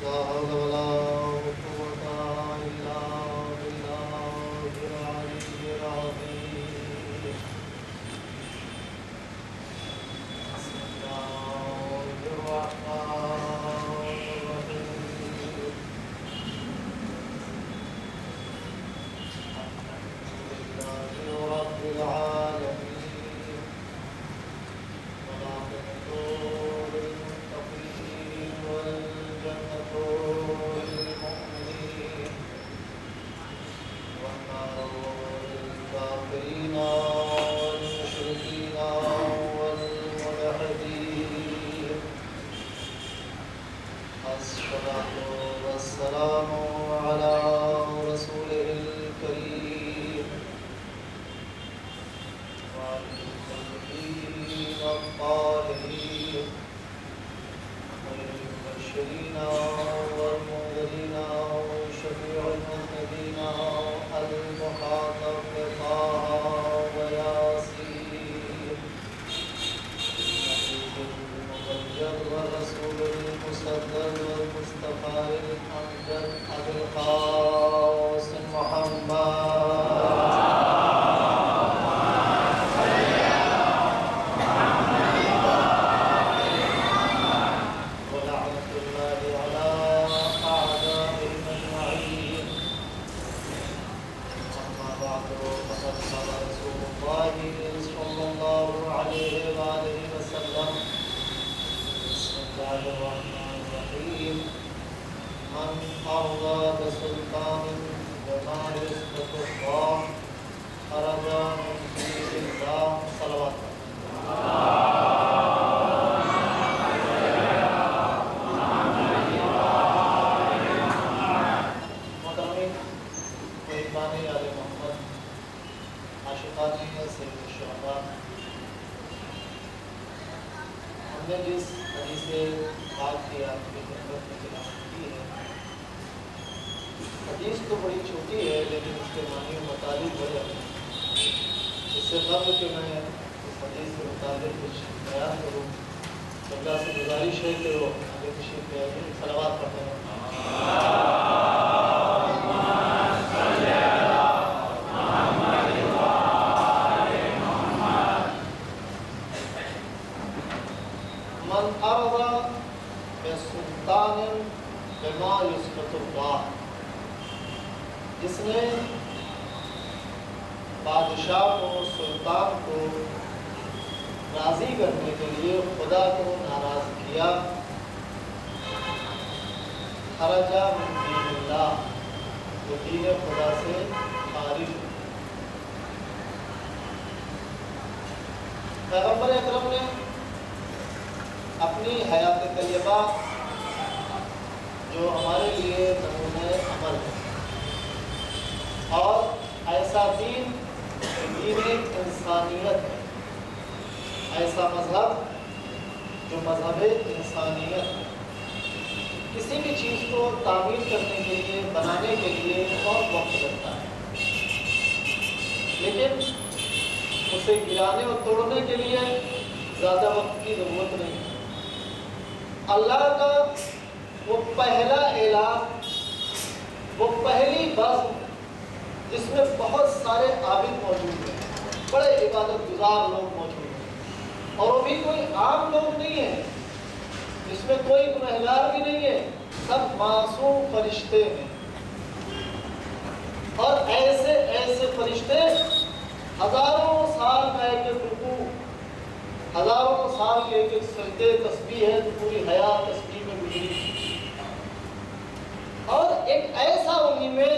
لا حول ولا قوة إلا بالله العلي العظيم. بسم الله الرحمن الرحيم. الحمد لله رب العالمين، والعاقبة للمتقين والجنة للمؤمنين والنار للكافرين والمشركين والملحدين. الصلاة والسلام على رسوله الكريم وعلى الطيبين الطاهرين والمبشرين والمنذرين وشفيع المذنبين المخاطب بطه وياسين، النبي المبجل والرسول المصدق والمصطفى الأمجد أبي القاسم محمد. ولعنة الله على أعدائهم أجمعين. أما بعد، فقد قال رسول الله صلى الله عليه وآله وسلم: بسم الله الرحمن الرحيم. من أرضى بسلطان بما يثبت الله خرج من دين الله. صلوات محترمین، مہربانی آل محمد، عاشقان سید الشہداء، ہم نے جس حدیث پاک کی آپ کی خدمت میں تلاوت کی ہے، حدیث تو بڑی چھوٹی ہے لیکن اس کے معنی و مطالب بڑے ہیں. اس سے قبل کہ میں اس حدیث کے مطابق کچھ بیان کروں، اللہ سے گزارش ہے کہ وہ آگے تشریف لے آئیں، صلوات پڑھتے ہیں. من ارضى بسلطان بما يثبت الله، جس نے بادشاہ کو، سلطان کو راضی کرنے کے لیے خدا کو ناراض کیا، خرج من دین اللہ، وہ دین خدا سے خارج. پیغمبر اکرم نے اپنی حیات طیبہ جو ہمارے لیے نمونۂ عمل ہے، اور ایسا دین دین انسانیت ہے، ایسا مذہب جو مذہب انسانیت ہے. کسی بھی چیز کو تعمیر کرنے کے لیے، بنانے کے لیے بہت وقت لگتا ہے، لیکن اسے گرانے اور توڑنے کے لیے زیادہ وقت کی ضرورت نہیں ہے. اللہ کا وہ پہلا اعلان، وہ پہلی بزم جس میں بہت سارے عابد موجود ہیں، بڑے عبادت گزار لوگ موجود ہیں، اور وہ بھی کوئی عام لوگ نہیں ہیں، جس میں کوئی گنہگار بھی نہیں ہے، سب معصوم فرشتے ہیں. اور ایسے ایسے فرشتے ہزاروں سال کا ایک ایک رکوع، ہزاروں سال کے ایک ایک سجدے، تسبیح ہے تو پوری حیات تسبیح میں گزری. اور ایک ایسا انہی میں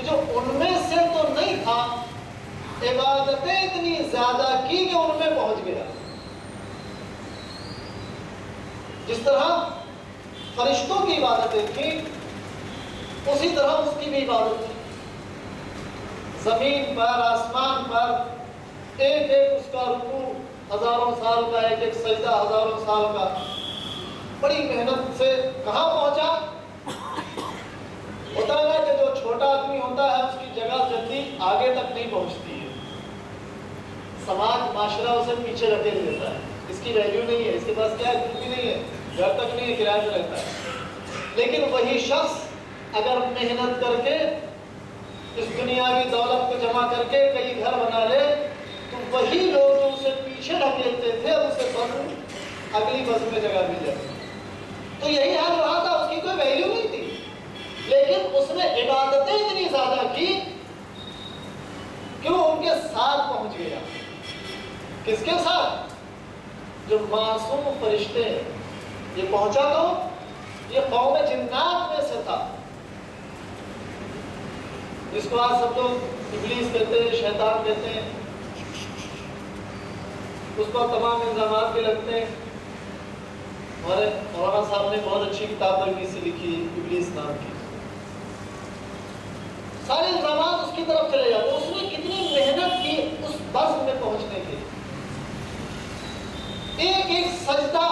جو ان میں سے تو نہیں تھا، عبادتیں اتنی زیادہ کی کہ ان میں پہنچ گیا. جس طرح فرشتوں کی عبادتیں تھیں، اسی طرح اس کی بھی عبادت تھی. زمین پر، آسمان پر ایک ایک اس کا رکوع، ہزاروں سال کا ایک ایک سجدہ، ہزاروں سال کا. بڑی محنت سے کہاں پہنچا؟ ہوتا ہے کہ جو چھوٹا آدمی ہوتا ہے اس کی جگہ جلدی آگے تک نہیں پہنچتی ہے، سماج معاشرہ اسے پیچھے رکھے دیتا ہے، اس کی ویلیو نہیں ہے، اس کے پاس کیا ہے، کچھ بھی نہیں ہے، گھر تک نہیں ہے، کرایہ پہ رہتا ہے. لیکن وہی شخص اگر محنت کر کے اس دنیاوی دولت کو جمع کر کے کئی گھر بنا لے تو وہی لوگ جو اسے پیچھے ڈھکیلتے تھے اسے بس اگلی بس میں جگہ مل جاتی. تو یہی حال رہا تھا, اس کی کوئی ویلیو نہیں تھی, لیکن اس نے عبادتیں اتنی زیادہ کی کہ وہ ان کے ساتھ پہنچ گیا. کس کے ساتھ؟ جو معصوم فرشتے ہیں. یہ پہنچا تو یہ قوم جنات میں سے تھا, جس کو آج سب لوگ ابلیس کہتے ہیں, شیطان کہتے ہیں. اس پر تمام الزامات بھی لگتے ہیں. ہمارے مولانا صاحب نے بہت اچھی کتاب عربی سے لکھی, ابلیس نام کی. سارے الزامات اس کی طرف چلے جاتے. اس نے کتنی محنت کی اس بزم میں پہنچنے کے. ایک ایک سجدہ,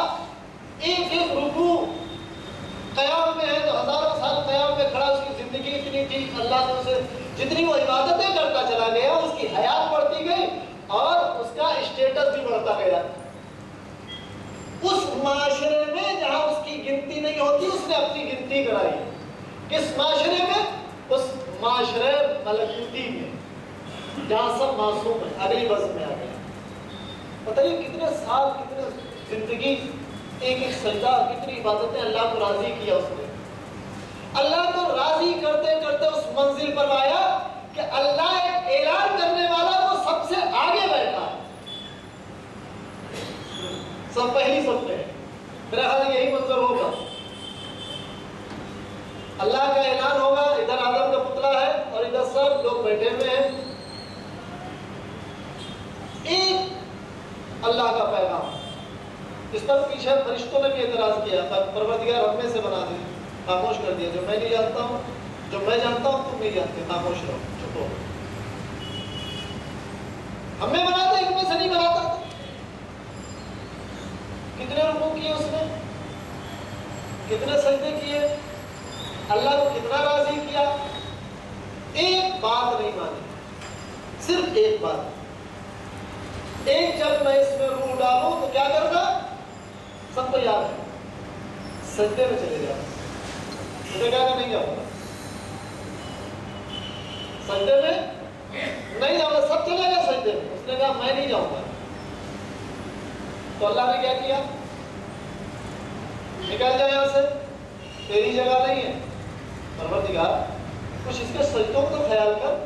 ایک ایک رکوع, قیام میں ہے تو ہزاروں سال قیام میں کھڑا. اس کی زندگی اتنی تھی, اللہ نے اسے جتنی وہ عبادتیں کرتا چلا گیا اس کی حیات بڑھتی گئی اور اس کا اسٹیٹس بھی بڑھتا گیا. اس معاشرے میں جہاں اس کی گنتی نہیں ہوتی اس نے اپنی گنتی کرائی. کس معاشرے میں؟ اس معاشرے ملکوتی میں جہاں سب معصوم ہیں. اگلی بز میں آ گیا. بتائیے کتنے سال, کتنے زندگی, ایک ایک سجدہ, کتنی عبادتیں اللہ کو راضی کیا اس نے. اللہ کو راضی کرتے کرتے اس منزل پر آیا کہ اللہ ایک اعلان کرنے والا وہ سب سے آگے بیٹھا ہے. سب پہلی سب پہ. میرا خیال یہی منظر ہوگا. اللہ کا اعلان ہوگا, ادھر آدم کا پتلا ہے اور ادھر سب لوگ بیٹھے ہوئے ہیں. ایک اللہ کا پیغام. اس پر پیچھے فرشتوں نے بھی اعتراض کیا, پروردگار ہم میں سے بنا دے, خاموش کر دیا. جو میں نہیں جانتا ہوں, جو میں جانتا ہوں تم نہیں جانتے, خاموش رہو, چپ ہو. ہم میں بنا دے, ان میں سے نہیں بناتا. کتنے رکوع کیے اس نے, کتنے سجدے کیے, اللہ کو کتنا راضی کیا. ایک بات نہیں مانی, صرف ایک بات. ایک جب میں اس میں روح ڈالوں تو کیا کرنا, سب کو یاد ہے, سجدے میں چلے جاؤ. مجھے کہا نہیں جاؤں گا سجدے میں, نہیں جاؤں گا. سب چلے گئے سجدے میں. اس نے کہا میں نہیں جاؤں گا. تو اللہ نے کیا کیا, نکل جائے یہاں سے, تیری جگہ نہیں ہے. پروردگار کچھ اس کے سجدوں کو خیال کر,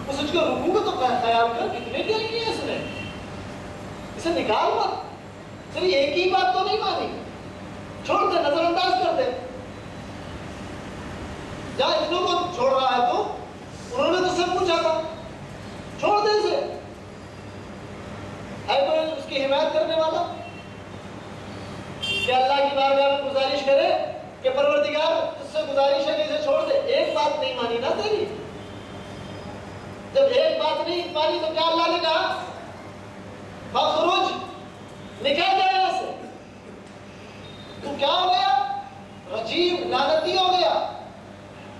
اس کے رکوع کو تو خیال کر. کتنے دیر کیے اس نے, اسے نکال مت. صرف ایک ہی بات تو نہیں مانی, چھوڑ دے, نظر انداز کر دے. جہاں اتنوں کو چھوڑ رہا ہے تو انہوں نے تو سے پوچھا تھا, چھوڑ دے اسے. ہے کوئی اس کی حمایت کرنے والا کہ اللہ کی بارگاہ میں گزارش کرے کہ پروردگار اس سے گزارش ہے کہ اسے چھوڑ دے. ایک بات نہیں مانی نا تیری. جب ایک بات نہیں مانی تو کیا اللہ نے کہا, فخرج, نکل جائے یہاں سے. تو کیا ہو گیا, رجیم, لعنتی ہو گیا.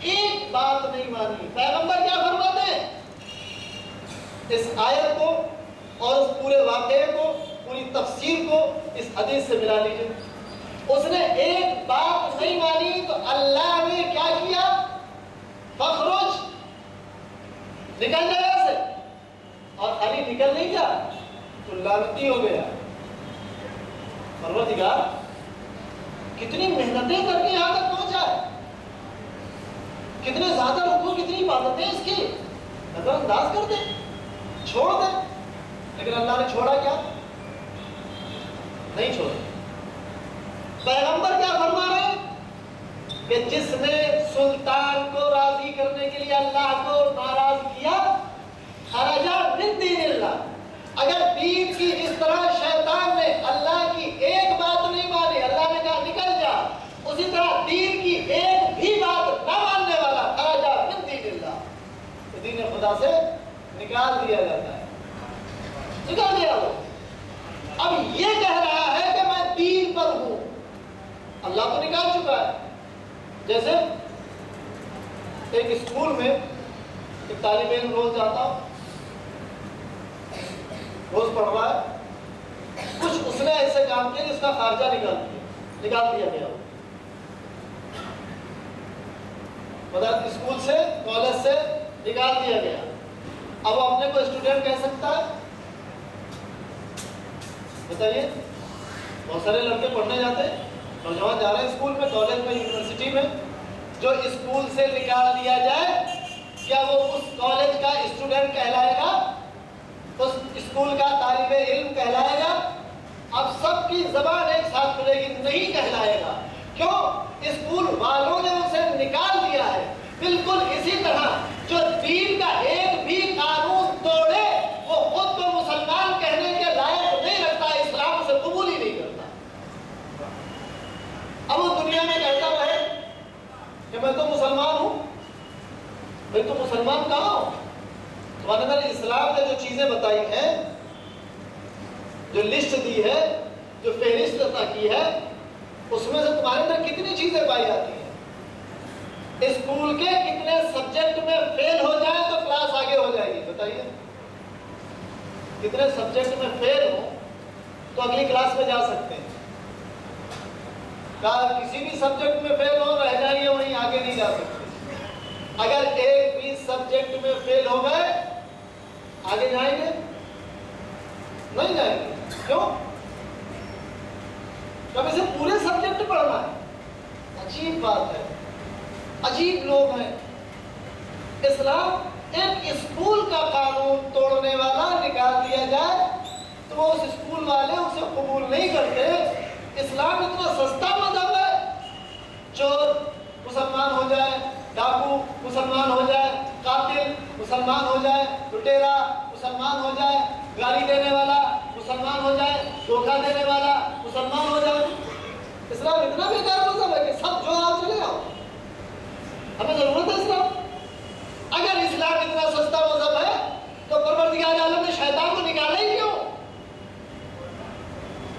ایک بات نہیں مانی. پیغمبر کیا فرماتے ہیں, اس آیت کو اور اس پورے واقعے کو, پوری تفسیر کو اس حدیث سے ملا لیجیے. اس نے ایک بات نہیں مانی تو اللہ نے کیا کیا, فخرج, نکل جائے یہاں سے. اور خالی نکل نہیں گیا تو لعنتی ہو گیا. پروردگار کتنی محنتیں کر کے یہاں تک پہنچا ہے, کتنے زیادہ رکوع, کتنی عبادتیں اس کی, نظر انداز کر دے, چھوڑ دے. لیکن اللہ نے چھوڑا کیا, نہیں چھوڑا. پیغمبر کیا فرما رہے ہیں کہ جس نے سلطان کو راضی کرنے کے لیے اللہ کو ناراض کیا, خرجا من دین اللہ. اگر دین کی جس طرح شیطان نے اللہ کی ایک بات نہیں مانی, اللہ نے کہا نکل جا, اسی طرح دین کی ایک بھی بات نہ ماننے والا خرجا من دین اللہ, تو دین خدا سے نکال دیا جاتا ہے, نکال دیا وہ. اب یہ کہہ رہا ہے کہ میں دین پر ہوں, اللہ تو نکال چکا ہے. جیسے ایک اسکول میں ایک طالب علم روز جاتا, روز پڑھ رہا ہے, کچھ اس نے ایسے کام کیا جس کا خارجہ نکال دیا گیا. مطلب اسکول سے کالج سے نکال دیا گیا، اب وہ اپنے کو اسٹوڈنٹ کہہ سکتا ہے؟ بتائیے، بہت سارے لڑکے پڑھنے جاتے ہیں، نوجوان جا رہے ہیں اسکول میں، کالج میں، یونیورسٹی میں، جو اسکول سے نکال دیا جائے کیا وہ اس کالج کا اسٹوڈنٹ کہلائے گا؟ اس اسکول کا طالب علم کہلائے گا؟ اب سب کی زبان ایک ساتھ کھلے گی، نہیں کہلائے گا۔ کیوں؟ اسکول والوں نے اسے نکال دیا ہے۔ بالکل اسی طرح جو دین کا ایک بھی قانون توڑے وہ خود کو مسلمان کہنے کے لائق نہیں رکھتا، اسلام اسے قبول ہی نہیں کرتا۔ اب وہ دنیا میں کہتا رہے کہ میں تو مسلمان ہوں، میں تو مسلمان کہاں ہوں؟ تمہارے اندر اسلام نے جو چیزیں بتائی ہیں، جو لسٹ دی ہے، جو فہرست عطا کی ہے، اس میں سے تمہارے اندر کتنی چیزیں پائی جاتی ہیں؟ اسکول کے کتنے سبجیکٹ میں فیل ہو جائے تو کلاس آگے ہو جائے گی؟ بتائیے، کتنے سبجیکٹ میں فیل ہو تو اگلی کلاس میں جا سکتے ہیں؟ کسی بھی سبجیکٹ میں فیل ہو رہ جائیے، وہیں آگے نہیں جا سکتے۔ اگر ایک بھی سبجیکٹ میں فیل ہو گئے آگے جائیں گے؟ نہیں جائیں گے۔ کیوں؟ جب اسے پورے سبجیکٹ پڑھنا ہے۔ عجیب بات ہے، عجیب لوگ ہیں۔ اسلام ایک اسکول کا قانون توڑنے والا نکال دیا جائے تو وہ اس اسکول والے اسے قبول نہیں کرتے۔ اسلام اتنا سستا مذہب ہے، چور مسلمان ہو جائے، ڈاکو مسلمان ہو جائے، قاتل مسلمان ہو جائے، لٹیرا مسلمان ہو جائے، گالی دینے والا مسلمان ہو جائے، دھوکہ دینے والا مسلمان ہو جائے۔ اسلام اتنا بیکار مذہب ہے کہ سب جو آؤ چلے آؤ، ہمیں ضرورت ہے اسلام؟ اگر اسلام اتنا سستا مذہب ہے تو پروردگار عالم نے شیطان کو نکالا ہی کیوں؟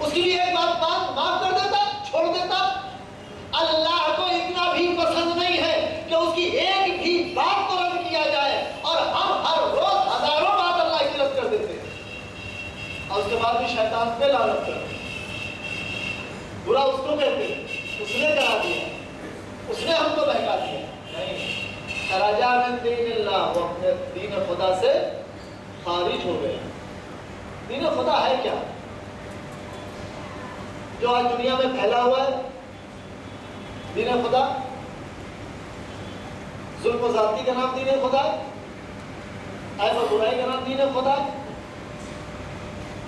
اس کی بھی ایک بات معاف کر دیتا، چھوڑ دیتا۔ اللہ کو اتنا بھی پسند نہیں ہے کہ اس کی ایک بھی بات کو رد کیا جائے، اور ہم ہر روز ہزاروں بات اللہ کی رد کر دیتے ہیں، اور اس کے بعد بھی شیطان پہ لعنت کرتے ہیں۔ برا اس کو کہتے ہیں، اس نے کرا دیا، اس نے ہم کو بہکا دیا۔ نہیں، خرجا من دین اللہ، وہ اپنے دین خدا سے خارج ہو گیا۔ دین خدا ہے کیا؟ جو آج دنیا میں پھیلا ہوا ہے دین خدا، ظلم و زیادتی کا نام دین خدا ہے، عیب و برائی کا نام دین خدا ہے۔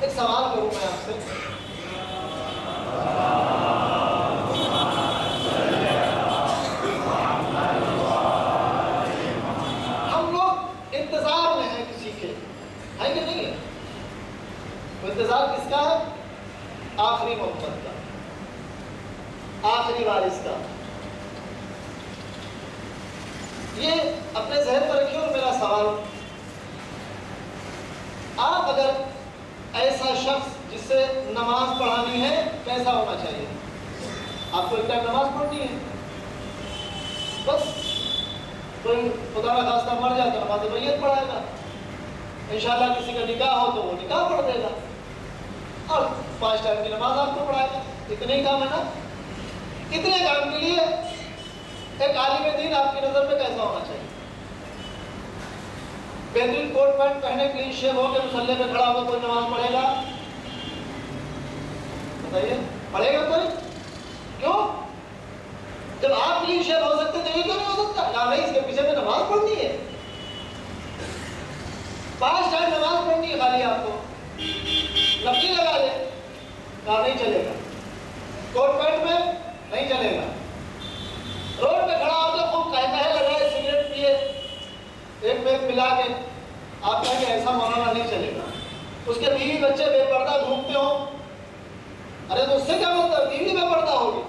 ایک سوال کروں میں آپ سے، ہم لوگ انتظار میں ہیں کسی کے، ہے کہ نہیں ہے؟ انتظار کس کا ہے؟ آخری محمد کا، آخری وارث کا۔ یہ اپنے ذہن پر رکھیے۔ اور میرا سوال، آپ اگر ایسا شخص جس سے نماز پڑھانی ہے کیسا ہونا چاہیے؟ آپ کو ایک ٹائم نماز پڑھنی ہے، بس کوئی خدا نہ خواستہ مر جائے تو نماز میت پڑھائے گا، انشاءاللہ کسی کا نکاح ہو تو وہ نکاح پڑھ دے گا، اور 5 ٹائم کی نماز آپ کو پڑھائے گا۔ اتنے ہی کام ہے نا؟ اتنے کام کے لیے ایک عالم دین آپ کی نظر میں کیسا ہونا چاہیے؟ بہترین کوٹ پینٹ پہنے کلین شیو ہو کے مصلی پہ کھڑا ہو کوئی نماز پڑھے گا؟ بتائیے، پڑھے گا کوئی؟ کیوں؟ جب آپ کلین شیو ہو سکتے تو یہ کیوں نہیں ہو سکتا؟ کہا نہیں، اس کے پیچھے میں نماز پڑھنی ہے، 5 ٹائم نماز پڑھنی ہے خالی آپ کو، لفظی لگا لے، کہا نہیں چلے گا، کوٹ پینٹ میں نہیں چلے گا، روڈ پہ کھڑا ہو کے خوب کہہ لگائے، سگریٹ پیے، ایک بیگ ملا کے، آپ کہیں کہ ایسا مولانا نہیں چلے گا۔ اس کے بیوی بچے بے پردہ گھومتے ہوں، ارے تو اس سے کیا مطلب؟ بیوی بے پردہ ہوگی۔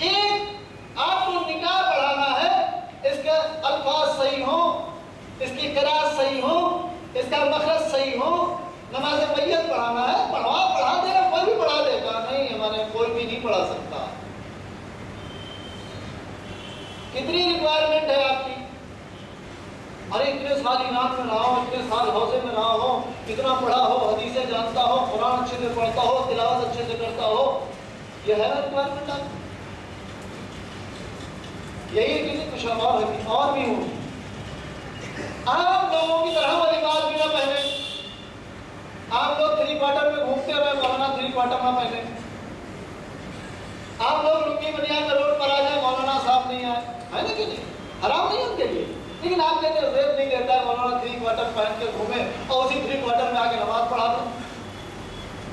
ایک آپ کو نکاح پڑھانا ہے، اس کے الفاظ صحیح ہوں، اس کی قرأت صحیح ہو، اس کا مخرج صحیح ہو، نماز میت پڑھانا ہے، پڑھا دے گا، کوئی بھی پڑھا دے گا، نہیں ہمارے کوئی بھی نہیں پڑھا سکتا۔ کتنی ریکوائرمنٹ ہے آپ کی؟ ارے اتنے سال ایمان میں رہا ہو، اتنے سال حوضے میں رہا ہو، اتنا پڑھا ہو، حدیثیں جانتا ہو، قرآن اچھے سے پڑھتا ہو، تلاوت اچھے سے کرتا ہو، یہ ہے نا ریکوائرمنٹ آپ کی؟ یہی ہے کسی کو کچھ اور بھی ہوں، عام لوگوں کی طرح وہ لباس بھی نہ پہنے. آپ لوگ 3 کوارٹر میں گھومتے رہے، مولانا 3 کوارٹر نہ پہنے. آپ لوگ لنگی بنیاد میں روڈ پر آ جائیں، مولانا صاحب نہیں آئے، ہے نا کہ نہیں؟ حرام نہیں ان کے لیے، لیکن آپ کہتے ہیں زیب نہیں دیتا ہے مولانا 3 کوارٹر پہن کے گھومے اور اسی 3 کوارٹر میں آ کے نماز پڑھا دوں.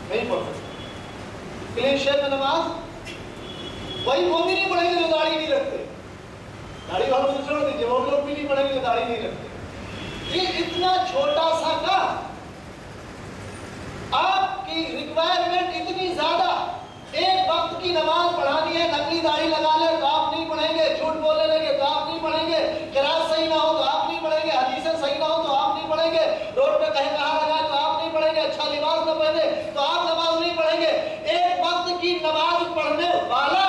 نہیں پڑھ سکتے. کلین شیو میں نماز وہی وہ بھی نہیں پڑھیں گے جو داڑھی نہیں رکھتے. داڑھی والوں کو چھوڑ دیجیے، وہ لوگ بھی نہیں پڑھیں گے جو داڑھی نہیں رکھتے. یہ اتنا چھوٹا سا کام، آپ کی ریکوائرمنٹ اتنی زیادہ. ایک وقت کی نماز پڑھانی ہے، نقلی داڑھی لگا لے تو آپ نہیں پڑھیں گے، جھوٹ بولنے لگے تو آپ نہیں پڑھیں گے، قرات صحیح نہ ہو تو آپ نہیں پڑھیں گے، حدیثیں صحیح نہ ہو تو آپ نہیں پڑھیں گے، روڈ پہ کہیں کہاں لگائے تو آپ نہیں پڑھیں گے، اچھا لباس نہ پہنے تو آپ نماز نہیں پڑھیں گے. ایک وقت کی نماز پڑھنے والا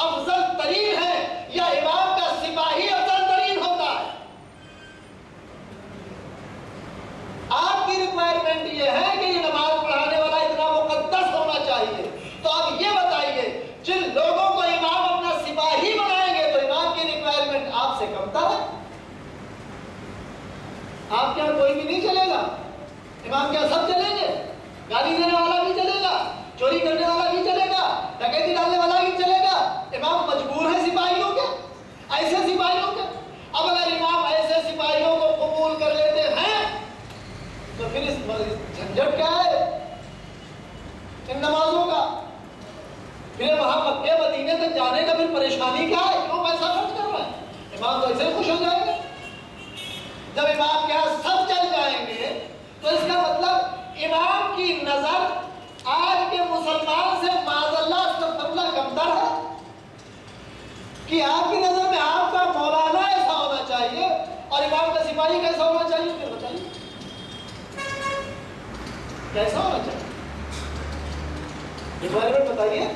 افضل ترین ہے یا امام کا سپاہی افضل ترین ہوتا ہے؟ آپ کی ریکوائرمنٹ یہ ہے کہ یہ نماز پڑھانے والا اتنا مقدس ہونا چاہیے. تو اب یہ بتائیے، جن لوگوں کو امام اپنا سپاہی بنائیں گے تو امام کی ریکوائرمنٹ آپ سے کمتر ہے. آپ کے یہاں کوئی بھی نہیں چلے گا، امام کے یہاں سب چلیں گے. گالی دینے والا بھی چلے گا، چوری کرنے والا بھی چلے گا، ڈکیتی ڈالنے والا بھی چلے گا. امام مجبور ہے سپاہیوں کے، ایسے سپاہیوں کے. اب اگر امام ایسے سپاہیوں کو قبول کر لیتے ہیں تو پھر اس جھنجٹ کیا ہے ان نمازوں کا؟ پھر وہاں مکے مدینے تک جانے کا پھر پریشانی کیا ہے؟ کیوں پیسہ خرچ کر رہا ہے؟ امام تو ایسے خوش ہو جائیں گے. جب امام کے یہاں سب چل جائیں گے تو اس کا مطلب امام کی نظر آج کے مسلمان سے معاذ اللہ استغفر اللہ کمتر ہے کہ آپ کی نظر میں آپ کا مولانا ایسا ہونا چاہیے اور امام کا سپاہی کیسا ہونا چاہیے؟ پھر بتائیے کیسا ہونا چاہیے؟ ریکوائرمنٹ بتائیے.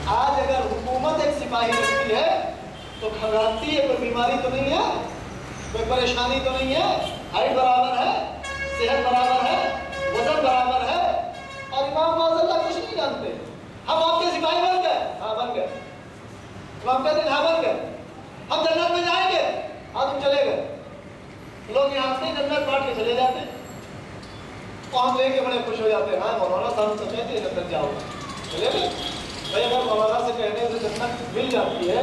آج اگر حکومت ایک سپاہی رکھتی ہے تو گھبراتی ہے، کوئی بیماری تو نہیں ہے، کوئی پریشانی تو نہیں ہے، ہائٹ برابر ہے، صحت برابر ہے، وزن برابر ہے، اور امام معاذ اللہ کچھ نہیں جانتے. ہم آپ کے سپاہی بن گئے، ہاں بن گئے. امام کہتے ہیں ہاں بن گئے. ہم جنت میں جائیں گے، ہاں تم چلے گئے. لوگ یہاں سے جنت بانٹ کے چلے جاتے ہیں اور ہم لے کے بڑے خوش ہو جاتے ہیں. ہاں مولانا صاحب تو کہتے ہیں جنت جاؤ، چلے گئے. بھائی اگر مولانا سے کہنے سے جنت مل جاتی ہے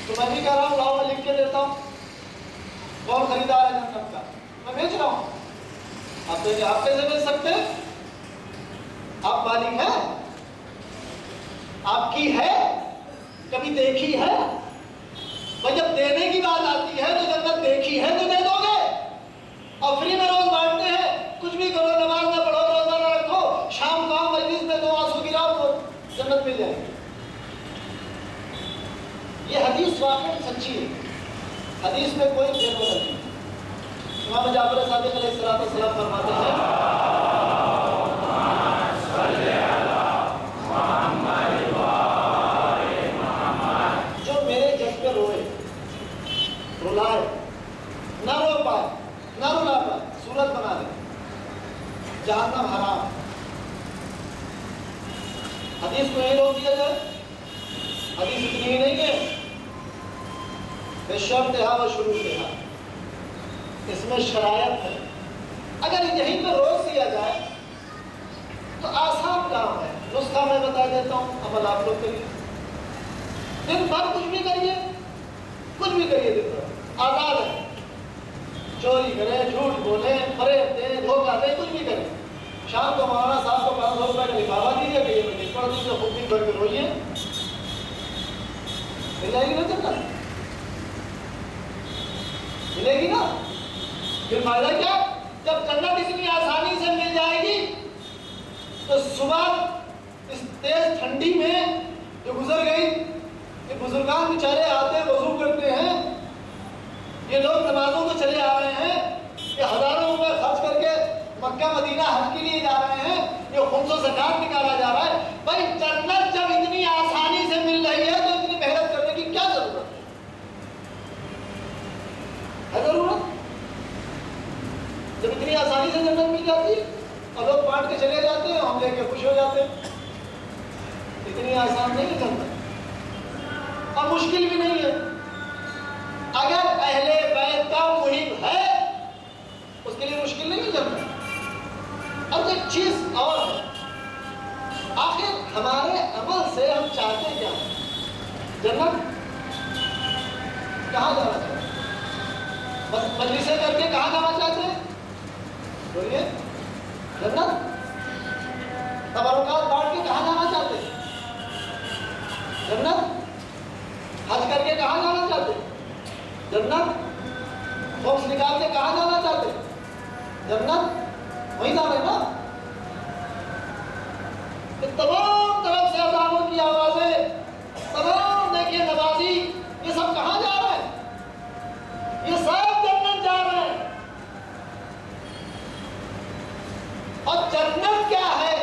تو میں بھی کہہ رہا ہوں لاؤ میں لکھ کے دیتا ہوں. کون خریدار ہے جنت کا؟ میں بیچ رہا ہوں. آپ کیسے بیچ سکتے ہیں؟ آپ مالک ہیں؟ آپ کی ہے؟ کبھی دیکھی ہے؟ اور جب دینے کی بات آتی ہے تو جنت دیکھی ہے تو دے دو گے. اور فری میں روز بانٹتے ہیں، کچھ بھی کرو، نماز نہ پڑھو، روزہ نہ رکھو، شام کو مجلس میں 2 آنسو گراؤ تو جنت مل جائے گی. یہ حدیث واقعی سچی ہے، حدیث میں کوئی بے بس نہیں. امام جعفر صادق علیہ السلام فرماتے ہیں جو میرے جب پہ روئے، رلائے، نہ رو پائے، نہ رلا پائے، صورت بنا دے، جہنم حرام. حدیث کو یہی روک دیا جائے. حدیث اتنی ہی نہیں ہے، بے شرط ہے و شروع سے ہے، اس میں شرائط ہے. اگر یہیں پہ روک دیا جائے تو آسان کام ہے. نسخہ میں بتا دیتا ہوں، عمل آپ لوگ کریے. دن بھر کچھ بھی کریے، کچھ بھی کریے، دن بھر آزاد ہے. چوری کریں، جھوٹ بولیں، فریب دیں، دھوکہ دیں، کچھ بھی کریں. شام کو مولانا صاحب کو 500 روپئے کا لفافہ دیجیے کہ یہ مجھے پڑھ دیجیے، خود بھی بڑھ کے روئیے، مل جائے گی نا جنت؟ ملے گی نا؟ پھر فائدہ کیا؟ جب جنت اتنی آسانی سے مل جائے گی تو صبح اس تیز ٹھنڈی میں جو گزر گئی، یہ بزرگان بیچارے آتے ہیں، وضو کرتے ہیں، یہ لوگ نمازوں کو چلے آ رہے ہیں، یہ ہزاروں روپے خرچ کر کے مکہ مدینہ حج کے لیے جا رہے ہیں، یہ خمس و زکات نکالا جا رہا ہے. بھائی جنت جب اتنی آسانی سے مل رہی ہے تو اتنی محنت کرنے کی کیا ضرورت ہے؟ ضرورت جب اتنی آسانی سے جنت مل جاتی ہے اور لوگ بانٹ کے چلے جاتے ہیں، ہم لے کے خوش ہو جاتے ہیں. اتنی آسان نہیں ہے جنت، اور مشکل بھی نہیں ہے. کے لیے مشکل نہیں ہے جنت. اور ایک چیز اور ہے، آخر ہمارے عمل سے ہم چاہتے کیا ہیں؟ جنت کہاں جانا چاہتے ہیں؟ بس مجلسیں کر کے کہاں جانا چاہتے ہیں؟ بولیے. جنت. تبرکات بانٹ کے کہاں جانا چاہتے ہیں؟ جنت. حج کر کے کہاں جانا چاہتے ہیں؟ جنت. خوف نکال کے کہاں جانا چاہتے ہیں؟ جنت. وہیں جا رہے ہیں نا. تمام طرف سے اذانوں کی آوازیں، تمام نیکی نوازی، یہ سب کہاں جا رہے ہیں؟ یہ سب جنت جا رہے ہیں. اور جنت کیا ہے؟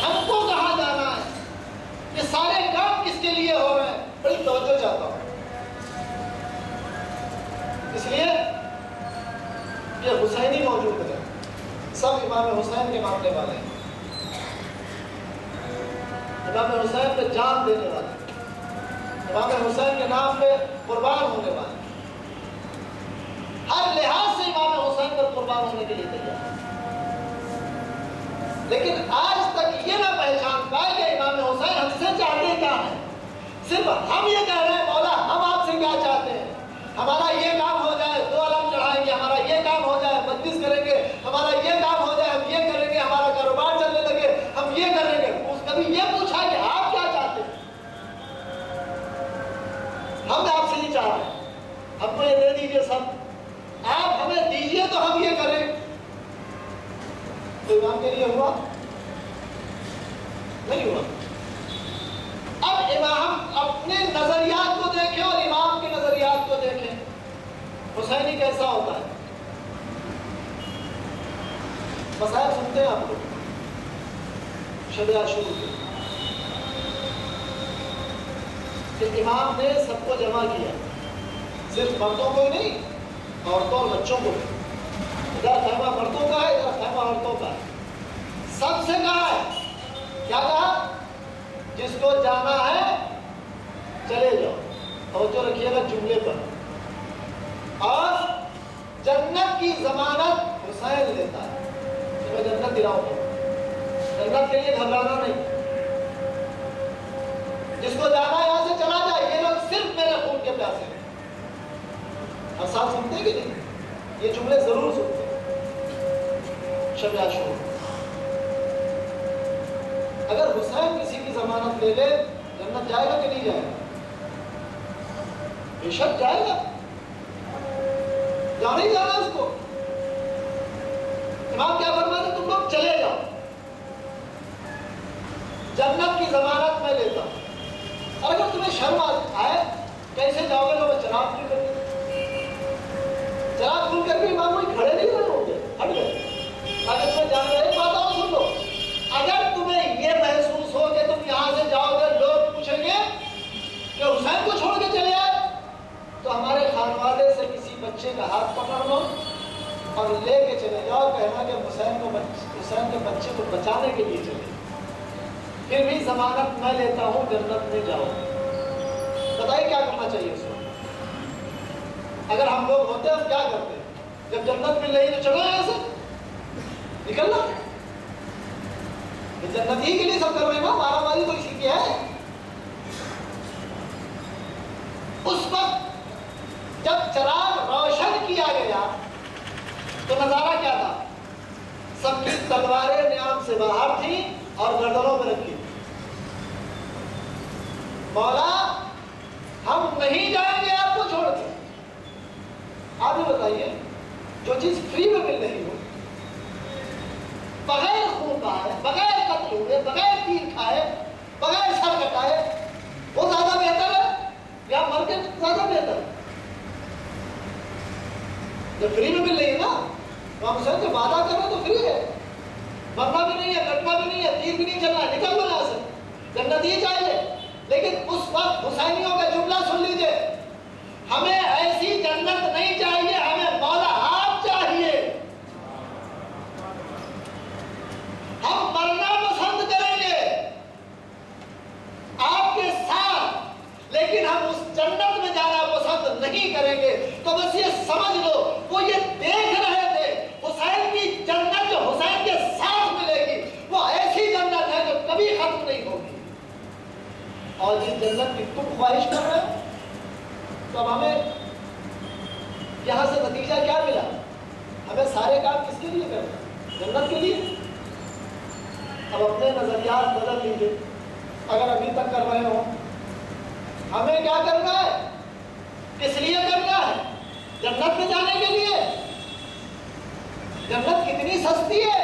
ہم کو کہاں جانا ہے؟ یہ سارے کام کس کے لیے ہو رہے ہیں؟ بڑی توجہ چاہتا ہوں. اس لیے یہ حسینی موجود ہے، سب امام حسین کے معاملے والے ہیں. امام حسین پہ جان دینے والے، امام حسین کے نام پہ قربان ہونے والے، ہر لحاظ سے امام حسین پر قربان ہونے کے لیے تیار ہے. لیکن آج تک یہ نہ پہچان پائے کہ امام حسین ہم سے چاہتے کیا ہیں. صرف ہم یہ کہہ رہے ہیں مولا ہم آپ سے کیا چاہتے ہیں، ہمارا یہ کام ہو جائے 2 علم چڑھائیں گے، ہمارا یہ کام ہو جائے 32 کریں گے، ہمارا یہ کام ہو جائے ہم یہ کریں گے، ہمارا کاروبار چلنے لگے ہم یہ کریں گے. کبھی یہ پوچھا کہ آپ کیا چاہتے ہیں؟ ہم آپ سے نہیں چاہ رہے ہیں، ہم کو یہ دے دیجئے سب، آپ ہمیں دیجئے تو ہم یہ کریں. تو امام کے لیے ہوا نہیں ہوا. اب امام اپنے نظریات کو دیکھیں اور امام کے نظریات کو دیکھیں. حسینی کیسا ہوتا ہے؟ مسائل سنتے ہیں آپ لوگ شب عاشور کہ امام نے سب کو جمع کیا، صرف مردوں کو ہی نہیں، عورتوں اور بچوں کو بھی. ادھر خیمہ مردوں کا ہے، ادھر خیمہ عورتوں کا ہے. سب سے کہا ہے، کیا کہا؟ جس کو جانا ہے چلے جاؤ. توجہ رکھیے گا جملے پر. اور جنت کی ضمانت حسین لیتا ہے کہ میں جنت دلاؤں گا. جنت کے لیے گھبرانا نہیں. جس کو جانا ہے یہاں سے چلا جائے، یہ لوگ صرف میرے خون کے پیاسے ہیں. ہر سال سنتے ہیں کہ نہیں؟ یہ جملے ضرور سنتے ہیں شب عاشور. اگر حسین کسی کی ضمانت لے لے جنت جائے گا کہ نہیں جائے گا؟ بے شک جائے گا. جانا ہی جانا اس کو. امام کیا فرماتے ہیں؟ تم لوگ چلے جاؤ، جنت کی ضمانت میں لیتا ہوں. اور اگر تمہیں شرم آئے کیسے جاؤ گے؟ لوگ چراغ کھول کر چراغ کھول کر کے امام وہی کھڑے نہیں رہے ہوں گے، ہٹ گئے. اگر تمہیں جانا ہے، ایک بات اور سن لو، اگر تمہیں یہ محسوس ہو کہ تم یہاں سے جاؤ گے لوگ پوچھیں گے کہ حسین کو چھوڑ کے چلے آئے، تو ہمارے خانوادے سے کسی بچے کا ہاتھ پکڑ لو اور لے کے چلے جاؤ، کہنا کہ حسین کے بچے کو بچانے کے لیے چلے. پھر بھی ضمانت میں لیتا ہوں، جنت میں جاؤ. بتائیے کیا کرنا چاہیے اس وقت؟ اگر ہم لوگ ہوتے ہم کیا کرتے؟ جب جنت مل رہی تو چلو یہاں سے، نکلنا. جنت ہی کے لیے سب کر رہے ہیں نا، مارا ماری تو اسی کی ہے. اس وقت جب چراغ روشن کیا گیا تو نظارہ کیا تھا؟ سب کی تلواریں نیام سے باہر تھیں اور گردنوں میں رکھی. مولا ہم نہیں جائیں گے آپ کو چھوڑ کے. آپ ہی بتائیے، جو چیز فری میں مل رہی ہو، بغیر خون بہائے، بغیر قتل ہوئے، بغیر تیر کھائے، بغیر سر کٹائے، وہ زیادہ بہتر ہے یا مر کے زیادہ بہتر ہے؟ جب فری میں مل رہی ہے نا، تو ہم سر سے وعدہ کر رہے تو فری ہے، مرنا بھی نہیں ہے، کٹنا بھی نہیں ہے، تیر بھی نہیں چلنا ہے، نکل لو یہاں سے، جنت ہی چاہیے. لیکن اس وقت حسینیوں کا جملہ سن لیجئے، ہمیں ایسی جنت نہیں چاہیے، ہمیں مولا آپ چاہیے. ہم مرنا پسند کریں گے آپ کے ساتھ، لیکن ہم اس جنت میں جانا پسند نہیں کریں گے تو بس یہ سمجھ لو وہ یہ دیکھ رہے تھے حسین کی جنت جو حسین کے ساتھ ملے گی وہ ایسی جنت ہے جو کبھی ختم نہیں ہوگی. اور جس جنت کی تم خواہش کر رہے ہو تو اب ہمیں یہاں سے نتیجہ کیا ملا؟ ہمیں سارے کام کس کے لیے کرنا؟ جنت کے لیے. اب اپنے نظریات بدل لیجیے. اگر ابھی تک کر رہے ہو ہمیں کیا کرنا ہے؟ کس لیے کرنا ہے؟ جنت میں جانے کے لیے. جنت کتنی سستی ہے.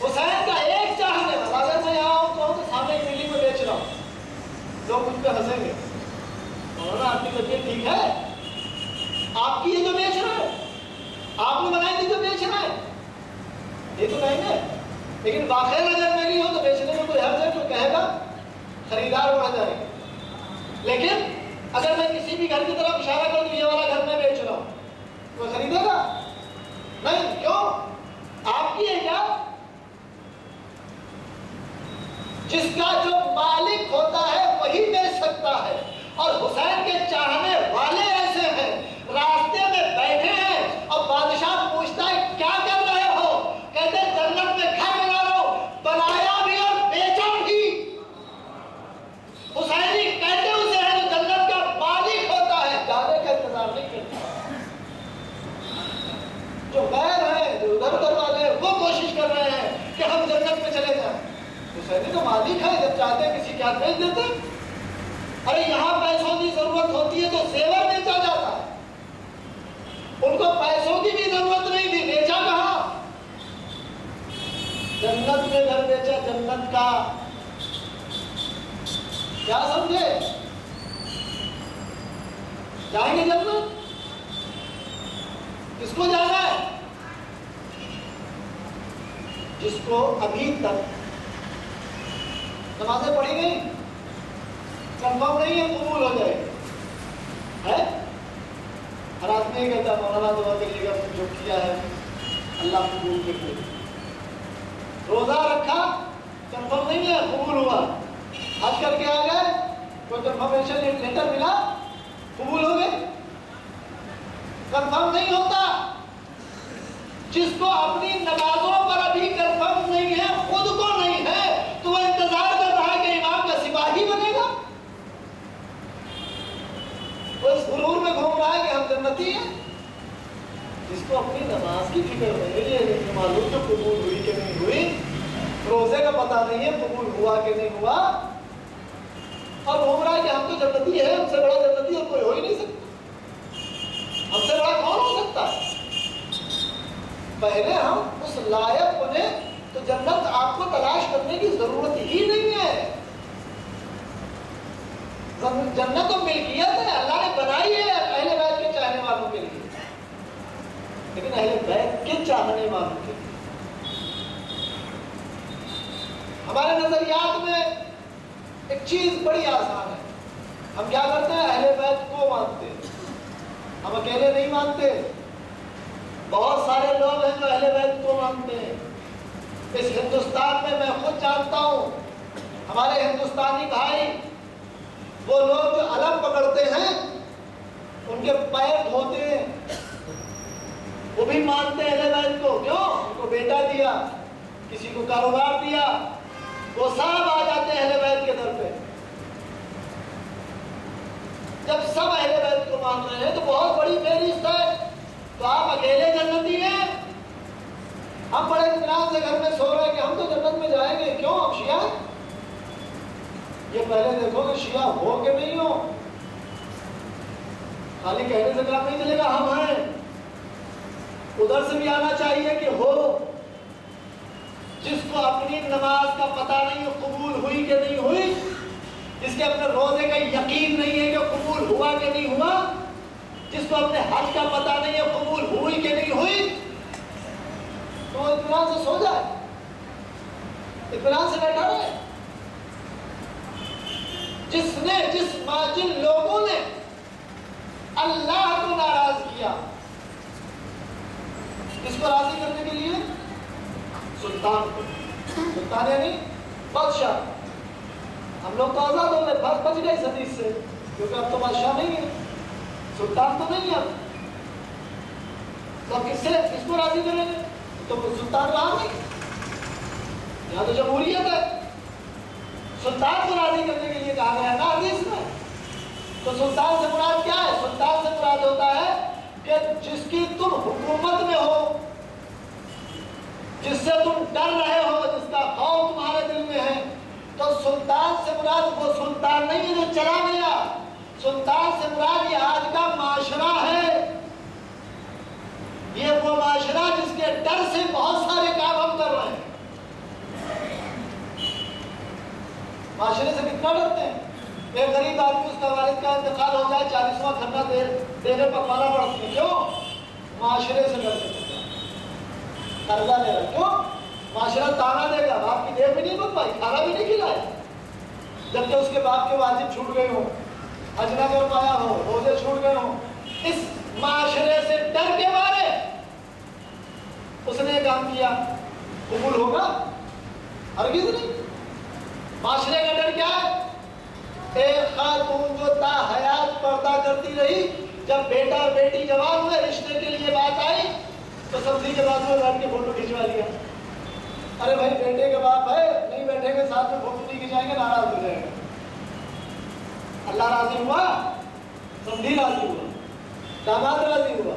حسین کا ایک چاہنے والا اگر میں یہاں آؤں تو سامنے دلی میں بیچ رہا ہوں لوگ مجھ پہ ہنسیں گے مولانا آپ کی طبیعت ٹھیک ہے؟ آپ کی یہ جو بیچ رہے ہیں آپ نے بنائی تھی جو بیچ رہے ہیں یہ تو کہیں گے. لیکن واقعی اگر میری ہو تو بیچنے میں کوئی حرج ہے؟ جو کہے گا خریدار بڑھ جائے گا. لیکن اگر میں کسی بھی گھر کی طرف اشارہ کروں تو یہ والا گھر میں بیچ رہا ہوں کوئی خریدے گا نہیں. کیوں؟ آپ کی ہے کیا؟ جس کا جو مالک ہوتا ہے وہی بیچ سکتا ہے. اور حسین کے چاہنے والے ایسے ہیں راستے میں بیٹھے ہیں اور بادشاہ پوچھتا ہے کیا کر رہے ہو؟ کہتے ہیں جنت میں گھر بنا رہا ہوں. بنایا بھی اور بیچا بھی. حسینی کہتے اسے ہے جو جنت کا مالک ہوتا ہے جانے کا انتظار نہیں کرتا. جو غیر ہیں جو ادھر ادھر والے ہیں وہ کوشش کر رہے ہیں کہ ہم جنت میں چلے جائیں. حسینی تو مالک ہے جب چاہتے ہیں کسی کے ہاتھ بھیج دیتے. ارے یہاں پیسوں کی ضرورت ہوتی ہے تو زیور بیچا جاتا ہے. ان کو پیسوں کی بھی ضرورت نہیں تھی بیچا کہاں؟ جنت میں گھر بیچا. جنت کا کیا سمجھے؟ جائیں گے جنت؟ کس کو جانا ہے؟ جس کو ابھی تک نمازیں پڑھی گئی کنفرم نہیں ہے قبول ہو جائے ہے. ہر آدمی یہ کہتا ہے مولانا دعا کریے گا جو کیا ہے اللہ قبول کر لے. روزہ رکھا کنفرم نہیں ہے قبول ہوا. حج کر کے آ گئے کوئی کنفرمیشن لیٹر ملا قبول ہو گئے. کنفرم نہیں ہوتا. جس کو اپنی نمازوں پر ابھی کنفرم نہیں ہے خود کو نہیں ہے تو وہ انتظار کر رہا ہے کہ امام کا سپاہی بنے گا. وہ اس غرور میں گھوم رہا ہے کہ ہم جنتی ہیں. جس کو اپنی نماز کی فکر نہیں ہے نہیں معلوم جو قبول ہوئی کہ نہیں ہوئی. روزے کا پتہ نہیں ہے قبول ہوا کہ نہیں ہوا اور گھوم رہا ہے کہ ہم تو جنتی ہیں. ہم سے بڑا جنتی اور کوئی ہو ہی نہیں سکتا. ہم سے بڑا کون ہو سکتا ہے؟ پہلے ہم اس لائق بنے تو جنت آپ کو تلاش کرنے کی ضرورت ہی نہیں ہے. جنت تو ملکیت ہے اللہ نے بنائی ہے اہل بیت کے چاہنے والوں کے لیے. لیکن اہل بیت کے چاہنے والوں کے لیے ہمارے نظریات میں ایک چیز بڑی آسان ہے. ہم کیا کرتے ہیں؟ اہل بیت کو مانتے ہیں. ہم اکیلے نہیں مانتے. بہت سارے لوگ ہیں جو اہل بیت کو مانتے ہیں. اس ہندوستان میں میں خود جانتا ہوں ہمارے ہندوستانی بھائی وہ لوگ جو علم پکڑتے ہیں ان کے پیر دھوتے ہیں وہ بھی مانتے ہیں اہل بیت کو. کیوں؟ ان کو بیٹا دیا کسی کو کاروبار دیا وہ سب آ جاتے ہیں اہل بیت کے در پہ. جب سب اہل بیت کو مان رہے ہیں تو بہت بڑی فہرست ہے. تو آپ اکیلے جنتی ہیں. ہم بڑے اطمینان سے گھر میں سو رہے ہیں کہ ہم تو جنت میں جائیں گے. کیوں؟ ہم شیعہ ہیں. یہ پہلے دیکھو کہ شیعہ ہو کہ نہیں ہو. خالی کہنے سے کام نہیں چلے گا. ہم ہیں ادھر سے بھی آنا چاہیے کہ ہو. جس کو اپنی نماز کا پتہ نہیں ہے قبول ہوئی کہ نہیں ہوئی, جس کے اپنے روزے کا یقین نہیں ہے کہ قبول ہوا کہ نہیں ہوا, جس کو اپنے حج کا پتہ نہیں ہے قبول ہوئی کہ نہیں ہوئی, تو اطمینان سے سو جائے, اطمینان سے بیٹھا رہے. جن لوگوں نے اللہ کو ناراض کیا, کس کو راضی کرنے کے لیے؟ سلطان کو. سلطان یعنی بادشاہ. ہم لوگ تو آزاد ہو گئے, بچ گئے اس حدیث سے, کیونکہ اب تو بادشاہ نہیں ہے. سلطان تو نہیں ہے، تو کس کو راضی کریں گے؟ تو سلطان رہا نہیں، یہاں تو جمہوریت ہے، سلطان کو راضی کرنے کے لیے کہا گیا نا حدیث میں۔ تو سلطان سے مراد کیا ہے؟ سلطان سے مراد ہوتا ہے کہ جس کی تم حکومت میں ہو، جس سے تم ڈر رہے ہو، جس کا خوف تمہارے دل میں ہے۔ تو سلطان سے مراد وہ سلطان نہیں ہے جو چلا گیا، سلطان سے مراد یہ آج کا معاشرہ ہے، یہ وہ معاشرہ جس کے ڈر سے بہت سارے کام ہم کر رہے ہیں۔ معاشرے سے کتنا ڈرتے ہیں؟ ایک غریب آدمی، اس کا والد کا انتقال ہو جائے، 40واں کھانا دینے پر مانا پڑتی ہے، کیوں؟ معاشرے سے ڈرتے ہیں، قرضہ لے رہا، کیوں؟ معاشرہ تانا دے گا، باپ کی دیر بھی نہیں بن پائی، کھانا بھی نہیں کھلائے، جبکہ اس کے باپ کے واجب چھوٹ گئے ہوں، حج نہ کر پایا ہو، روزے چھوٹ گئے ہوں، اس معاشرے سے ڈر کے مارے اس نے کام کیا، قبول ہوگا؟ ہرگز نہیں۔ معاشرے کا ڈر کیا ہے؟ ایک خاتون جو تا حیات پردہ کرتی رہی، جب بیٹا اور بیٹی جوان ہوئے، رشتے کے لیے بات آئی تو سبزی کے بعد میں بیٹھ کے فوٹو کھینچوا لیا۔ ارے بھائی بیٹے کے باپ ہے، نہیں بیٹھیں گے ساتھ میں فوٹو نہیں کھینچائیں گے، ناراض ہو جائے گا۔ اللہ راضی ہوا، سمدھی راضی ہوا، داماد راضی ہوا۔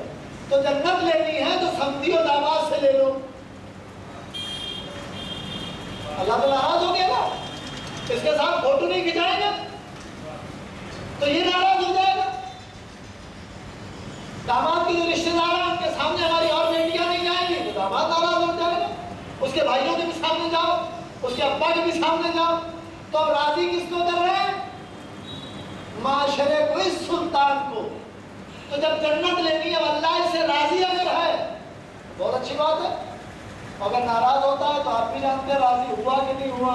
تو جنت لینی ہے تو سمدھی اور داماد سے لے لو، اللہ تو ناراض ہو گیا نا، اس کے ساتھ فوٹو نہیں کھنچائیں گے تو یہ ناراض ہو جائے گا۔ داماد کے جو رشتے دار ہیں ان کے سامنے ہماری اور بیٹیاں نہیں جائیں گی تو داماد ناراض ہو جائے گا، اس کے بھائیوں کے بھی سامنے جاؤ، اس کے ابا کے بھی سامنے جاؤ، تو اب راضی کس کو کر رہے ہیں؟ معاشرے کو، اس سلطان کو۔ تو جب جنت لینی ہے اللہ اس سے راضی اگر ہے بہت اچھی بات ہے، اگر ناراض ہوتا ہے تو آپ بھی جانتے ہیں راضی ہوا کہ نہیں ہوا۔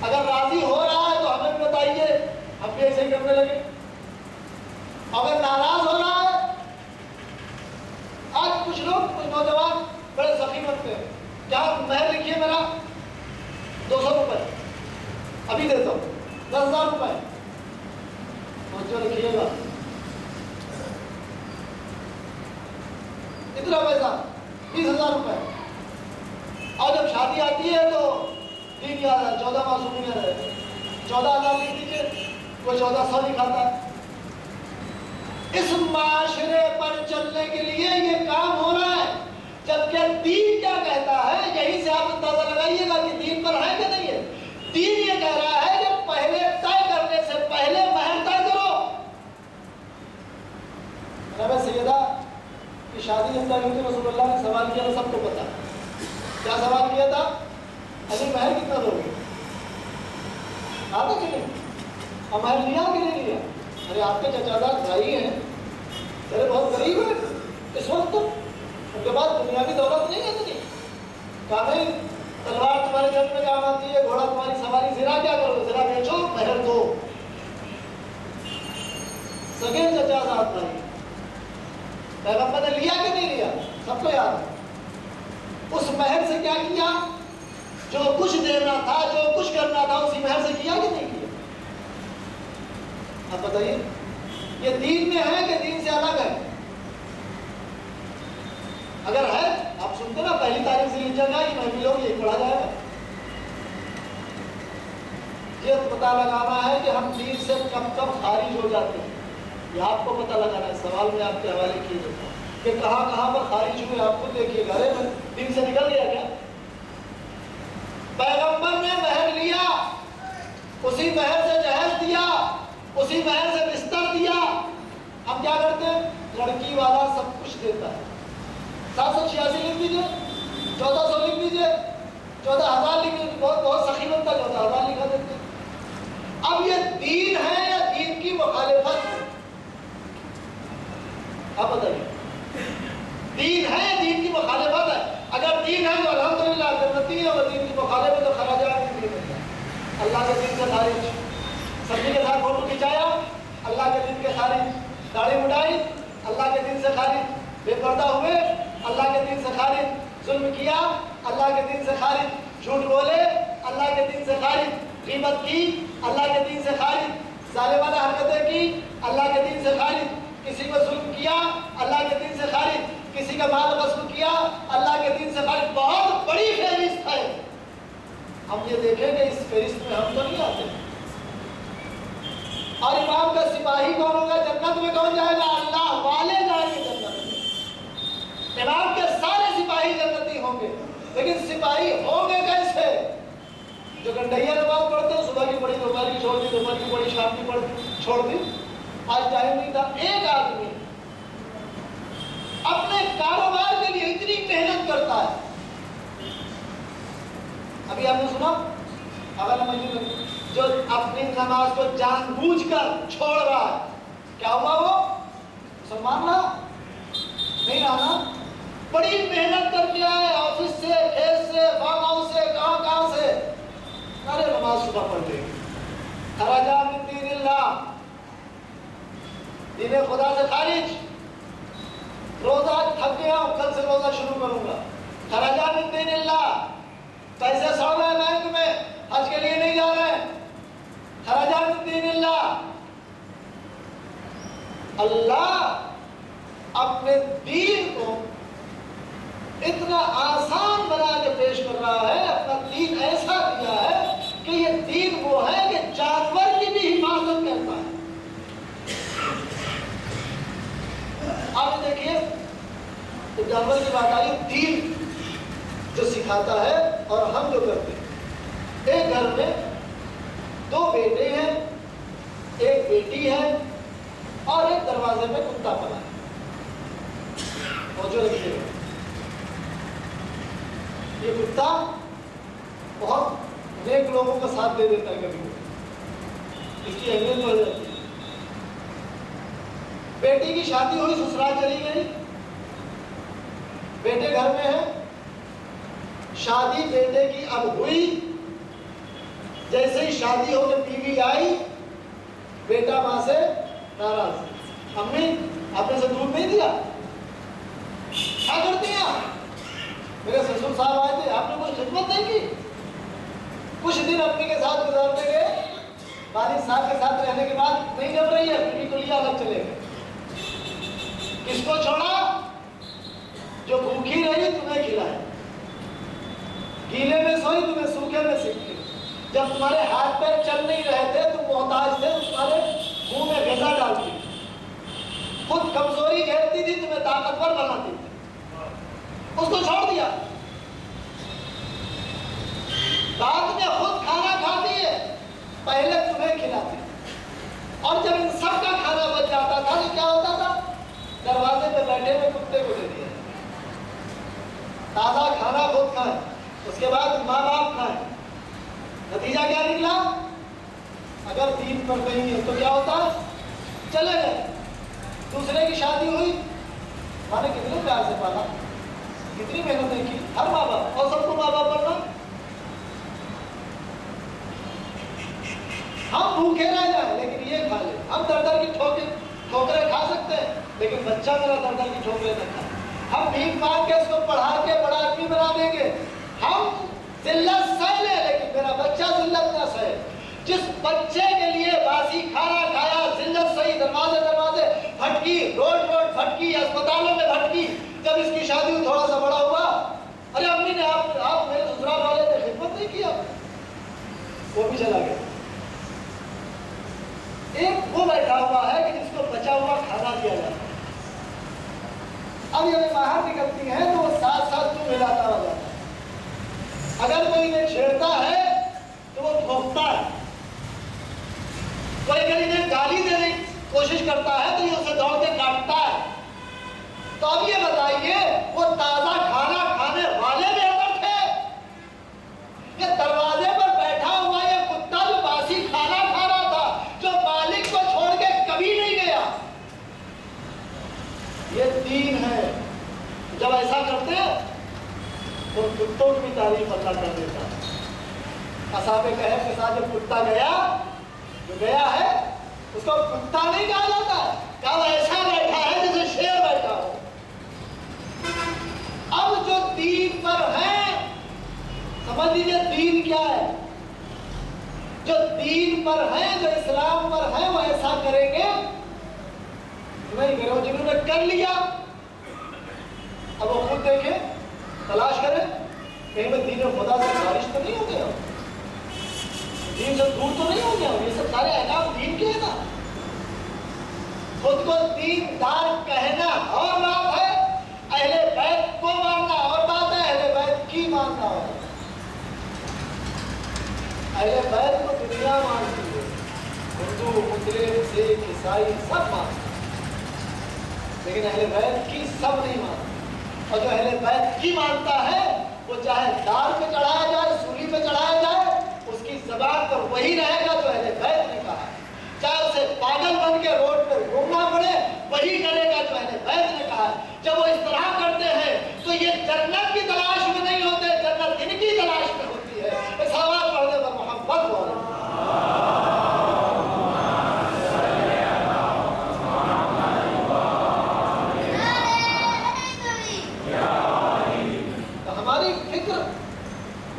اگر راضی ہو رہا ہے تو ہمیں بھی بتائیے، ہم بھی ایسے ہی کرنے لگے۔ اگر ناراض ہو رہا ہے، آج کچھ لوگ، کچھ نوجوان بڑے سخی بنتے ہیں، کیا مہر لکھیے میرا 200 روپے ابھی دیتا ہوں، 10,000 روپے جو لکھیے گا، اتنا پیسہ 20,000 روپے۔ اور جب شادی آتی ہے تو 3,000 14 معصومیت ہے، 14,000 لکھ دیجیے، وہ 1,400 لکھاتا ہے۔ اس معاشرے پر چلنے کے لیے یہ کام ہو رہا ہے، جبکہ دین کیا کہتا ہے؟ یہی سے آپ اندازہ لگائیے گا کہ دین پر ہے کہ نہیں ہے۔ دین یہ کہہ رہا ہے کہ پہلے طے کرنے سے پہلے مہر طے کرو۔ حضرت سیدہ کی شادی جب تک ہوئی رسول اللہ نے سوال کیا تو سب کو پتا، کیا سوال کیا تھا؟ علی مہر کتنا دو گے؟ آتا کہ نہیں؟ اور مہر لیا کہ نہیں لیا؟ ارے آپ کے چچا دار بھائی ہیں، ارے بہت غریب ہیں اس وقت، ان کے پاس دنیاوی دولت نہیں ہے اتنی، کہا نہیں تلوار تمہارے جنگ میں کام آتی ہے، گھوڑا تمہاری سواری، زرا کیا کرو؟ زرا بیچو، مہر دو۔ سگے چچا دار بھائی، پیغمبر نے لیا کہ نہیں لیا؟ سب کو یاد ہے۔ اس مہر سے کیا کیا؟ جو کچھ دینا تھا، جو کچھ کرنا تھا، اسی مہر سے کیا کہ نہیں کیا؟ اب بتائیے، یہ دین میں ہے کہ دین سے الگ ہے؟ اگر ہے، آپ سنتے نا پہلی تاریخ سے یہ جگہ یہ محفل ہوگی، یہ پڑھا جائے گا۔ یہ پتہ لگانا ہے کہ ہم دین سے کب کب خارج ہو جاتے ہیں، یہ آپ کو پتہ لگانا ہے۔ سوال میں آپ کے حوالے کیے دیتا ہوں کہ کہاں کہاں پر خارج ہوئے، آپ خود دیکھیے گا۔ ارے دین سے نکل گیا کیا؟ پیغمبر نے مہر لیا، اسی مہر سے جہیز دیا، اسی مہر سے بستر دیا۔ ہم کیا کرتے ہیں؟ لڑکی والا سب کچھ دیتا ہے، 786 لکھ دیجیے، 1400 لکھ دیجیے، 14,000 لکھ دیجیے، بہت سخی بنتا 14,000 لکھا دیتے۔ اب یہ دین ہے یا دین کی مخالفت ہے؟ آپ بتائیے، دین ہے یا دین کی مخالفت ہے؟ اگر دین ہے تو الحمدللہ جنتی ہے، اور دین کی مخالفت تو خراجات کی نہیں ہے۔ اللہ کے دین سے خارج، سبھی کے ساتھ فوٹو کھنچایا، اللہ کے دین کے خارج، داڑھی مڈائی، اللہ کے دین سے خارج، بے پردہ ہوئے، اللہ کے دین سے خارج، ظلم کیا، اللہ کے دین سے خارج، جھوٹ بولے، اللہ کے دین سے خارج، غیبت کی، اللہ کے دین سے خارج، ظالمانہ حرکتیں کی، اللہ کے دین سے خارج، کسی کو ظلم کیا، اللہ کے دین سے خارج، کسی کا مال غصب کیا، اللہ کے دین سے خارج. بہت بڑی فہرست ہے. ہم یہ دیکھیں کہ اس فہرست میں ہم تو نہیں آتے. اور امام کا سپاہی کون ہوگا؟ جنت میں کون جائے گا؟ اللہ والے جائیں گے جنت میں. امام کے سارے سپاہی جنتی ہوں گے، لیکن سپاہی ہوں گے کیسے؟ جو گنڈیا نماز پڑھتے ہیں، صبح کی پڑھی دوپہر کی چھوڑ دی، دوپہر کی پڑھی شام کی پڑھی چھوڑ دی. آج ٹائم نہیں تھا. ایک آدمی اپنے کاروبار کے لیے اتنی محنت کرتا ہے. ابھی آپ نے سنا جو اپنی نماز کو جان بوجھ کر چھوڑ رہا ہے، کیا ہوا؟ وہ مسلمان رہا نہیں رہا. بڑی محنت کر کے آئے، آفس سے، کھیت سے، فارم ہاؤس سے، کہاں سے. ارے نماز صبح پڑھ لے گی. خراجہ من دین اللہ، دین خدا سے خارج. روزہ تھک گیا ہوں، کل سے روزہ شروع کروں گا. خراجہ من دین اللہ، پیسے سڑ رہے ہیں بینک میں، حج کے لیے نہیں جا رہے. خراجہ من دین اللہ. اللہ اپنے دین کو اتنا آسان بنا کے پیش کر رہا ہے، اپنا دین ایسا دیا ہے کہ یہ دین وہ ہے کہ جانور کی بھی حفاظت کرتا ہے. آپ دیکھیے تو جانور کی بات آئی، دین جو سکھاتا ہے اور ہم جو کرتے ہیں. ایک گھر میں 2 بیٹے ہیں، ایک بیٹی ہے اور ایک دروازے میں کتا پلا ہے. توجہ رکھیے، یہ کتا بہت نیک لوگوں کا ساتھ دے دیتا ہے. کبھی اس کی اہمیت بڑھ جاتی ہے. بیٹی کی شادی ہوئی، سسرال چلی گئی، بیٹے گھر میں ہیں. شادی بیٹے کی اب ہوئی، جیسے ہی شادی ہو کے بیوی آئی، بیٹا ماں سے ناراض. امی آپ نے سے دودھ نہیں دیا، کیا کرتی ہیں آپ؟ میرے سسر صاحب آئے تھے، آپ نے کوئی خدمت نہیں کی. کچھ دن اپنی کے ساتھ گزارتے گئے، والد صاحب کے ساتھ رہنے کے بعد نہیں جم رہی ہے، بیوی کو لیا الگ چلے گئے. کس کو چھوڑا؟ جو بھوکی رہی تمہیں کھلائے، گیلے میں سوئی تمہیں سوکھے میں سیکھی. جب تمہارے ہاتھ پیر چل نہیں رہے تھے، تم محتاج تھے، تمہارے منہ میں غذا ڈالتی، خود کمزوری جھیلتی تھی، تمہیں طاقتور بناتی تھی. اس کو چھوڑ دیا. بعد میں خود کھانا کھاتی ہے، پہلے تمہیں کھلاتی. اور جب ان سب کا کھانا بچ جاتا تھا تو کیا ہوتا تھا؟ دروازے پہ بیٹھے ہوئے کتے کو دے دیا. تازہ کھانا خود کھائے، اس کے بعد ماں باپ کھائے. نتیجہ کیا نکلا؟ اگر دین پر نہیں ہے تو کیا ہوتا ہے؟ چلے گئے. دوسرے کی شادی ہوئی، ماں نے کتنے پیار سے پالا، کتنی محنتیں کی. ہر ماں باپ، اور سب کو ماں باپ بننا. ہم بھوکے رہ جائیں لیکن یہ کھا لیں. ہم در در کی ٹھوکریں کھا سکتے ہیں لیکن بچہ میرا در در کی ٹھوکریں نہ کھائے. ہم بھیک مانگ کے اس کو پڑھا کے بڑا آدمی بنا دیں گے. ہم ذلت سہ لیں لیکن میرا بچہ ذلت نہ سہے. جس بچے کے لیے باسی کھانا کھایا، ذلت سہی، دروازے بھٹکی، روڈ بھٹکی، اسپتالوں میں بھٹکی، جب اس کی شادی ہوئی تھوڑا سا بڑا ہوا، ارے امی نے آپ میرے سسرال والے نے خدمت نہیں کیا، وہ بھی چلا گیا. ایک وہ بیٹھا ہوا ہے کہ جس کو بچا ہوا کھانا دیا جاتا ہے. اب یہ باہر نکلتی ہیں تو وہ ساتھ ساتھ کیوں ملاتا ہوا جاتا ہے. اگر کوئی انہیں چھیڑتا ہے تو وہ بھونکتا ہے، کوئی اگر انہیں گالی دینے کی کوشش کرتا ہے تو یہ اسے دوڑ کے کاٹتا ہے. تو اب یہ بتائیے وہ تازہ کھانا کھانے والے بھی اندر تھے کہ دروازے پر بیٹھا ہوا یہ کتا جو باسی کھانا کھا رہا تھا، جو مالک کو چھوڑ کے کبھی نہیں گیا. یہ دین ہے. جب ایسا کرتے ہیں تو کتوں کی بھی تعریف اللہ کر دیتا ہے. اصحاب کہف کے ساتھ جب کتا گیا، جو گیا ہے اس کو کتا نہیں کہا جاتا ہے، کہا وہ ایسا بیٹھا ہے جیسے شیر بیٹھا ہو. اب جو دین پر ہے، سمجھ لیجیے دین کیا ہے. جو دین پر ہیں، جو اسلام پر ہیں، وہ ایسا کریں گے نہیں کرو، جنہوں نے کر لیا اب وہ خود دیکھیں، تلاش کریں کہیں میں دین خدا سے خارج تو نہیں ہو گیا، دین سے دور تو نہیں ہو گیا. یہ سب سارے احکام دین کے ہیں نا. خود کو دیندار کہنا اور بات ہے، اہل بیت کو ماننا اور بات ہے، اہل بیت کی ماننا اور بات ہے. اہل بیت کو دنیا مانتی ہے، ہندو، مسلم، سکھ، عیسائی سب مانتے ہیں، لیکن اہل بیت کی سب نہیں مانتے. اور جو اہل بیت کی مانتا ہے وہ چاہے دار پہ چڑھایا جائے، سولی پہ چڑھایا جائے، اس کی زبان پر وہی رہے گا جو اہل بیت نے کہا ہے. چاہے اسے پاگل بن کے روڈ پہ گھومنا پڑے، وہی کرے گا جو اہل بیت نے کہا ہے. جب وہ اس طرح کرتے ہیں تو یہ جنت کی تلاش میں نہیں ہوتے، جنت ان کی تلاش میں ہوتی ہے. اس آواز پڑھنے پر محمد ہو رہا ہے. ہماری فکر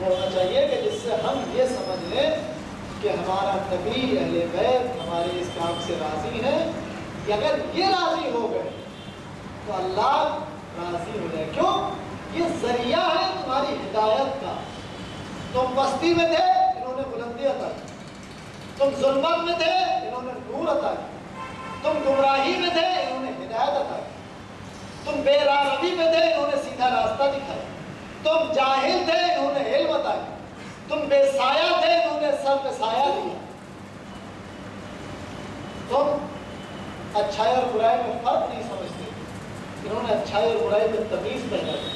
ہونا چاہیے کہ جس سے ہم یہ سمجھ لیں کہ ہمارا نبی اہل بیت ہمارے اس کام سے راضی ہے، کہ اگر یہ راضی ہو گئے تو اللہ راضی ہو جائے. کیوں؟ یہ ذریعہ ہے تمہاری ہدایت کا. تم پستی میں تھے، انہوں نے بلندی عطا کی. تم ظلمت میں تھے، انہوں نے نور عطا کی. تم گمراہی میں تھے، انہوں نے ہدایت عطا کی. تم بے راہی میں تھے، انہوں نے سیدھا راستہ دکھایا. تم جاہل تھے، انہوں نے علم عطا کیا. تم بے سایہ تھے، انہوں نے سر پہ سایہ دیا. تم اچھائی اور برائی میں فرق نہیں سمجھتے، انہوں نے اچھائی اور برائی میں تمیز پیدا کی.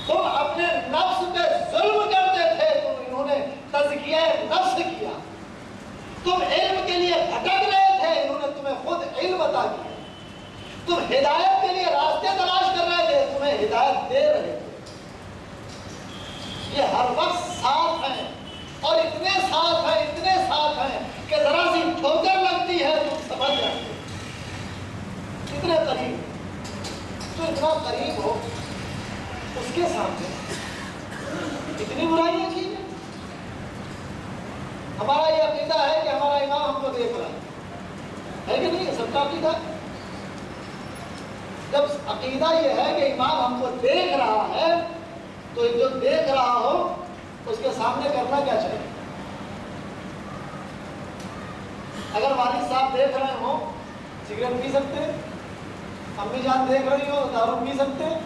تم اپنے نفس پہ ظلم کرتے تھے، تو انہوں نے تزکیہ نفس کیا. تم علم کے لیے بھٹک رہے تھے، انہوں نے تمہیں خود علم عطا کیا. تم ہدایت کے لیے راستے تلاش کر رہے تھے، تمہیں ہدایت دے رہے تھے. یہ ہر وقت ساتھ ہیں، اور اتنے ساتھ ہیں، اتنے ساتھ ہیں کہ ذرا سی ٹھوکر لگتی ہے تم سمجھ جاتے ہو. اتنے قریب، تو اتنا قریب ہو اس کے سامنے اتنی برائیاں کی ہیں. ہمارا یہ عقیدہ ہے کہ ہمارا امام ہم کو دیکھ رہا ہے کہ نہیں؟ سب کا عقیدہ ہے. جب عقیدہ یہ ہے کہ امام ہم کو دیکھ رہا ہے تو جو دیکھ رہا ہو اس کے سامنے کرنا کیا چاہیے؟ اگر والد صاحب دیکھ رہے ہوں سگریٹ پی سکتے ہیں، امی جان دیکھ رہی ہو دارو پی سکتے ہیں،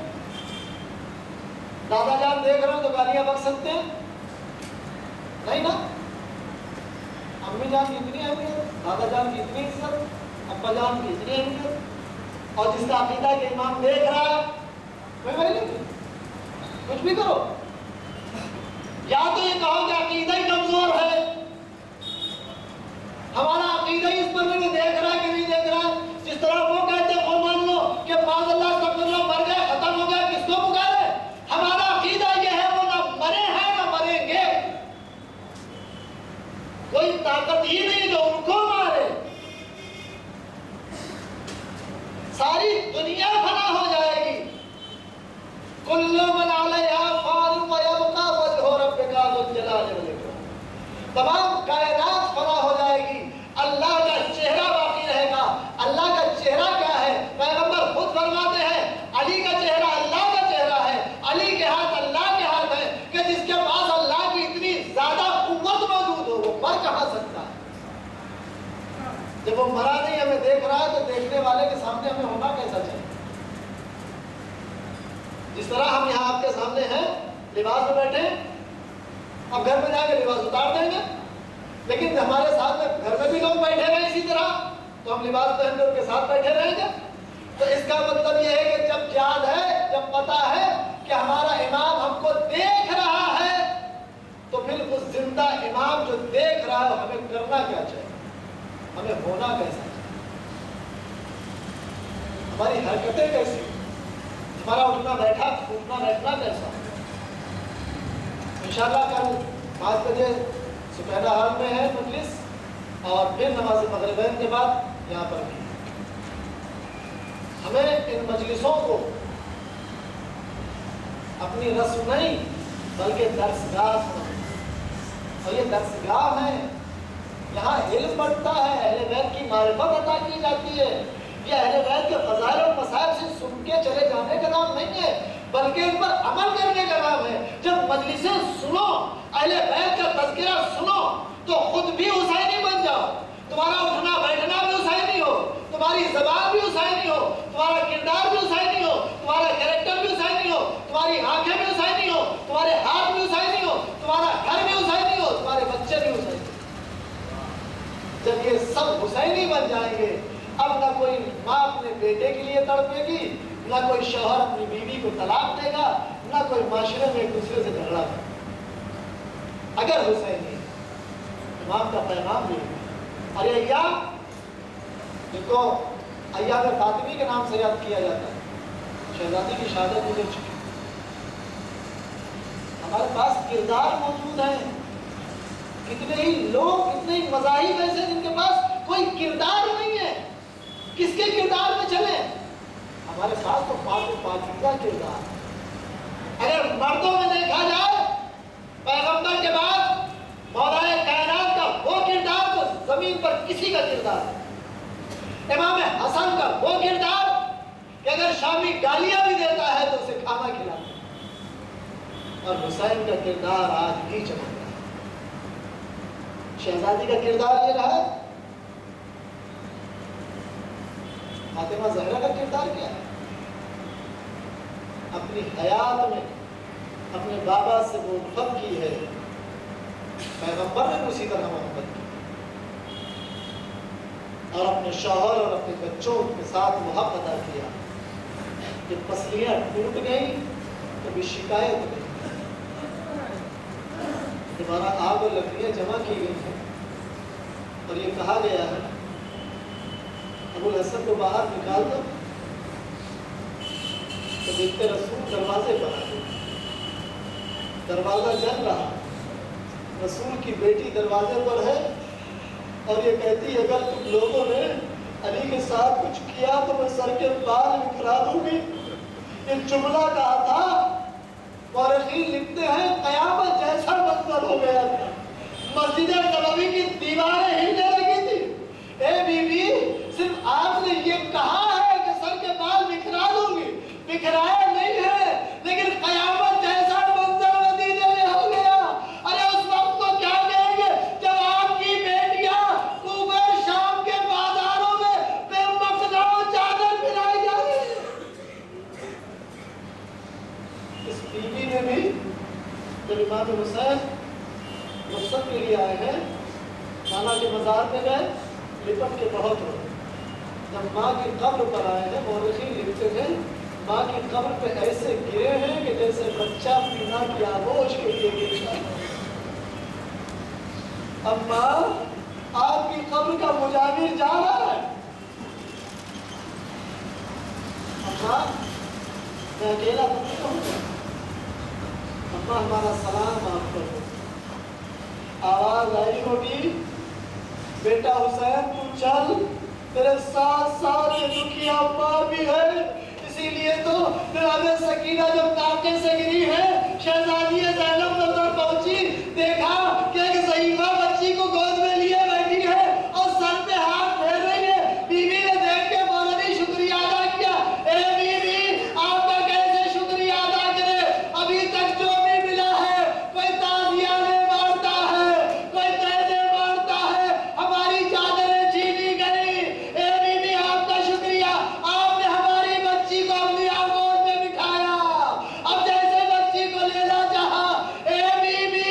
دادا جان دیکھ رہے ہو تو گالیاں بک سکتے ہیں؟ نہیں نا. امی جان کی اتنی اہمیت، دادا جان کی اتنی عزت، ابا جان کی اتنی اہمیت. اور جس کا عقیدہ کہ امام دیکھ رہا ہے، کوئی بھائی نہیں، کچھ بھی کرو. یا تو یہ کہو کہ عقیدہ ہی کمزور ہے، ہمارا عقیدہ ہی اس پر نہیں دیکھ رہا ہے کہ نہیں دیکھ رہا ہے. جس طرح وہ کہتے ہیں وہ مان لو کہ معاذ اللہ استغفر اللہ مر گئے، ختم ہو گیا، کس کو پکارے؟ ہمارا عقیدہ یہ ہے وہ نہ مرے ہیں نہ مریں گے. کوئی طاقت ہی نہیں جو ان کو مارے. ساری دنیا فنا ہو جائے گی. کل من علیہا فان ویبقى وجہ ربک ذو الجلال والاکرام. تمام کائنات فنا ہو جائے گی، اللہ کا چہرہ باقی رہے گا. اللہ کا چہرہ کیا ہے؟ پیغمبر خود فرماتے ہیں علی کا چہرہ اللہ کا چہرہ ہے، علی کے ہاتھ اللہ کے ہاتھ ہے. کہ جس کے پاس اللہ کی اتنی زیادہ قوت موجود ہو وہ مر کہاں سکتا ہے؟ جب وہ مرا نہیں ہمیں دیکھ رہا ہے تو دیکھنے والے کے سامنے ہمیں ہونا کیسا چاہیے؟ جس طرح ہم یہاں آپ کے سامنے ہیں لباس میں بیٹھے، اب گھر میں جا کے لباس اتار دیں گے، لیکن ہمارے ساتھ میں گھر میں بھی لوگ بیٹھے رہے اسی طرح تو ہم لباس پہن کر ان کے ساتھ بیٹھے رہیں گے. تو اس کا مطلب یہ ہے کہ جب یاد ہے، جب پتا ہے کہ ہمارا امام ہم کو دیکھ رہا ہے، تو پھر اس زندہ امام جو دیکھ رہا ہے ہمیں کرنا کیا چاہیے، ہمیں ہونا کیسا چاہیے، ہماری حرکتیں کیسی، ہمارا اٹھنا بیٹھا اٹھنا بیٹھنا کیسا. انشاءاللہ کل 5 بجے سپہرہ ہال میں ہے مجلس، اور پھر نماز مغربین کے بعد یہاں پر بھی. ہمیں ان مجلسوں کو اپنی رسم نہیں بلکہ درسگاہ سمجھنا. اور یہ درسگاہ ہے، یہاں علم بڑھتا ہے، اہل بیت کی معرفت عطا کی جاتی ہے۔ یہ اہل بیت کے فضائل اور مسائل سے سن کے چلے جانے کا نام نہیں ہے، بلکہ ان پر عمل کرنے کا نام ہے۔ جب مجلسیں سنو، اہل بیت کا تذکرہ سنو، تو خود بھی حسینی بن جاؤ۔ تمہارا اٹھنا بیٹھنا بھی حسینی ہو، تمہاری زبان بھی حسینی ہو، تمہارا کردار بھی حسینی ہو، تمہارا کریکٹر بھی حسینی ہو، تمہاری آنکھیں بھی حسینی ہو، تمہارے ہاتھ بھی حسینی ہو، تمہارا گھر بھی حسینی ہو، تمہارے بچے بھی حسینی ہو۔ جب یہ سب حسینی بن جائیں گے، اب نہ کوئی ماں اپنے بیٹے کے لیے تڑپے گی، نہ کوئی شوہر اپنی بیوی کو طلاق دے گا، نہ کوئی معاشرے میں ایک دوسرے سے جھگڑا کرے گا۔ اگر حسینی امام کا پیغام بھی ہے۔ اور یہ ایام جن کو ایام فاطمی کے نام سے یاد کیا جاتا ہے، شہزادی کی شہادت گزر چکی، ہمارے پاس کردار موجود ہیں۔ کتنے ہی لوگ، کتنے ہی مذاہب ایسے جن کے پاس کوئی کردار نہیں ہے، کس کے کردار میں چلیں؟ ہمارے پاس تو پاک و پاکیزہ کردار۔ اگر مردوں میں دیکھا جائے، پیغمبر کے بعد مولا کائنات کا وہ کردار تو زمین پر کسی کا کردار ہے۔ امام حسن کا وہ کردار کہ اگر شامی گالیاں بھی دیتا ہے تو اسے کھانا کھلاتا ہے۔ اور حسین کا کردار آج بھی چمک رہا ہے۔ شہزادی کا کردار یہ رہا ہے۔ فاطمہ زہرا کا کردار کیا ہے؟ اپنی حیات میں اپنے بابا سے وہ الفت کی ہے، پیغمبر نے اسی طرح محبت کی، اور اپنے شوہر اور اپنے بچوں کے ساتھ وہ حق ادا کیا کہ پسلیاں ٹوٹ گئیں تو بھی شکایت نہیں، دوبارہ آگ اور لکڑیاں جمع کی گئی ہیں، اور یہ کہا گیا ہے ابو الحسن کو باہر نکال دو، تو دیکھتے رسول دروازے پر آ گئے، دروازہ جل رہا، رسول کی بیٹی دروازے پر ہے، اور یہ کہتی ہے اگر تم لوگوں نے علی کے ساتھ کچھ کیا تو میں سر کے بال بکھرا دوں گی۔ یہ جملہ کہا تھا، مورخین لکھتے ہیں قیامت جیسا منظر ہو گیا تھا، مسجد نبوی کی دیواریں ہلنے لگی تھی۔ اے بی بی، صرف آپ نے یہ کہا ہے کہ سر کے بال بکھرا دوں گی، بکھرایا نہیں ہے، لیکن قیامت جیسا منظر مدینے میں ہو گیا۔ ارے اس وقت کو کیا کہیں گے جب آپ کی بیٹیاں کوفہ شام کے بازاروں میں بے مقدار چادر پھیلائی جا رہی ہیں۔ اس بیوی نے بھی جب امام حسین رخصت کے لیے آئے ہیں، نانا کے مزار میں گئے، لپٹ کے بہت روئے۔ جب ماں کی قبر پر آئے ہیں، مورخین لکھتے ہیں ماں کی قبر پہ ایسے گرے ہیں کہ جیسے بچہ پینا کی آغوش کے لیے گرتا ہے۔ اب ماں، آپ کی قبر کا مجاور جا رہا ہے۔ اماں، میں اکیلا تو نہیں رہوں گا، اماں ہمارا سلام معاف کر دو۔ آواز آئی ہوگی، بیٹا حسین تو چل، تیرے ساتھ ساتھ یہ دکھیا ماں بھی ہے۔ اسی لیے تو جناب سکینہ جب ناکے سے گری ہے، شہزادی زینب نظر پہنچی، دیکھا کہ ایک ضعیفہ بچی کو گود میں لیے بیٹھی ہے اور سر پہ ہاتھ پھیر رہی ہے۔ بیوی نے دیکھ کے فوراً شکریہ ادا کیا۔ اے بیوی، آپ کا کیسے شکریہ ادا کرے؟ ابھی تک جو بھی ملا ہے، کوئی تازیہ نہیں مارتا ہے، کوئی تیزے مارتا ہے، ہماری چادریں چھینی گئی۔ اے بیوی، آپ کا شکریہ، آپ نے ہماری بچی کو اپنی آغوش میں بٹھایا، اب جیسے بچی کو لینا چاہا۔ اے بیوی،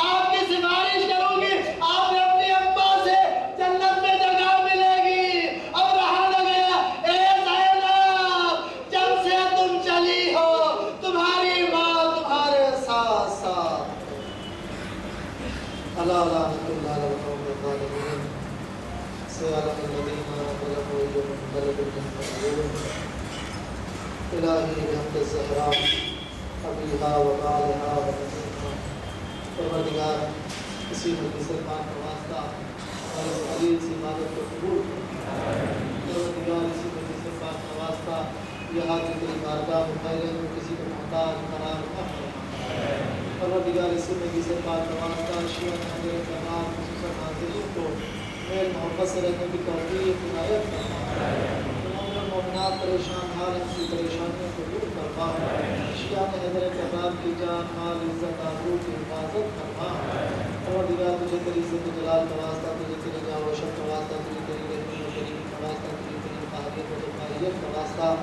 آپ کی سفارش کروں گی، آپ نے اپنی اماں سے جنت میں جگہ ملے گی، اب رہا نہ گیا۔ اے زینب، جب سے تم چلی ہو، تمہاری ماں تمہارے ساتھ ساتھ۔ اللہ رحمۃ اللہ علیہ وسلم سیالم الذین ظلموا یوم غلب المنتصرون الہی بحمد الزہراء ابیہا وبالہا ونسیہا۔ پروردگار، اسی مجلس پاک کا واسطہ اور اس علیل سی عبادت کو قبول کر۔ پروردگار، اسی مجلس پاک کا واسطہ یہاں کی تیری بارگاہ میں خیر کو کسی کو محتاج قرار نہ فرما۔ پروردگار اس زندگی سے پاک نوازتا شیعہ حضرت کمال خصوصاً حاضرین کو میل محبت سے رہنے کی توفیق عنایت فرما مومن و مومنات پریشان حال ان کی پریشانیوں کو دور فرما شیعہ حضرت کمال کی جان مال عزت آبرو کی حفاظت فرما پروردگار تجھے تیری عزت و جلال نوازتا تجھے تیری جان و شرف نوازتا تجھے تیری رحمی و کریم نوازتا تجھے تیری قاہریت و دفاعیت نوازتا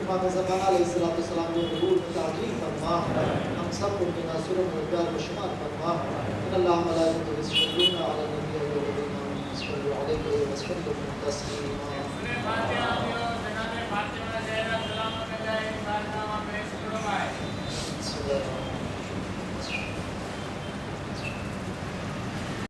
امام زمان علیہ السلام جو حضور میں تعظیم فرما ہم سب کو اپنے ناصروں میں پیار و شمار فرما ان اللہ ملائکۃ یصلون علی النبی و الذین آمنوا صلوا علیہ وسلم تسلیما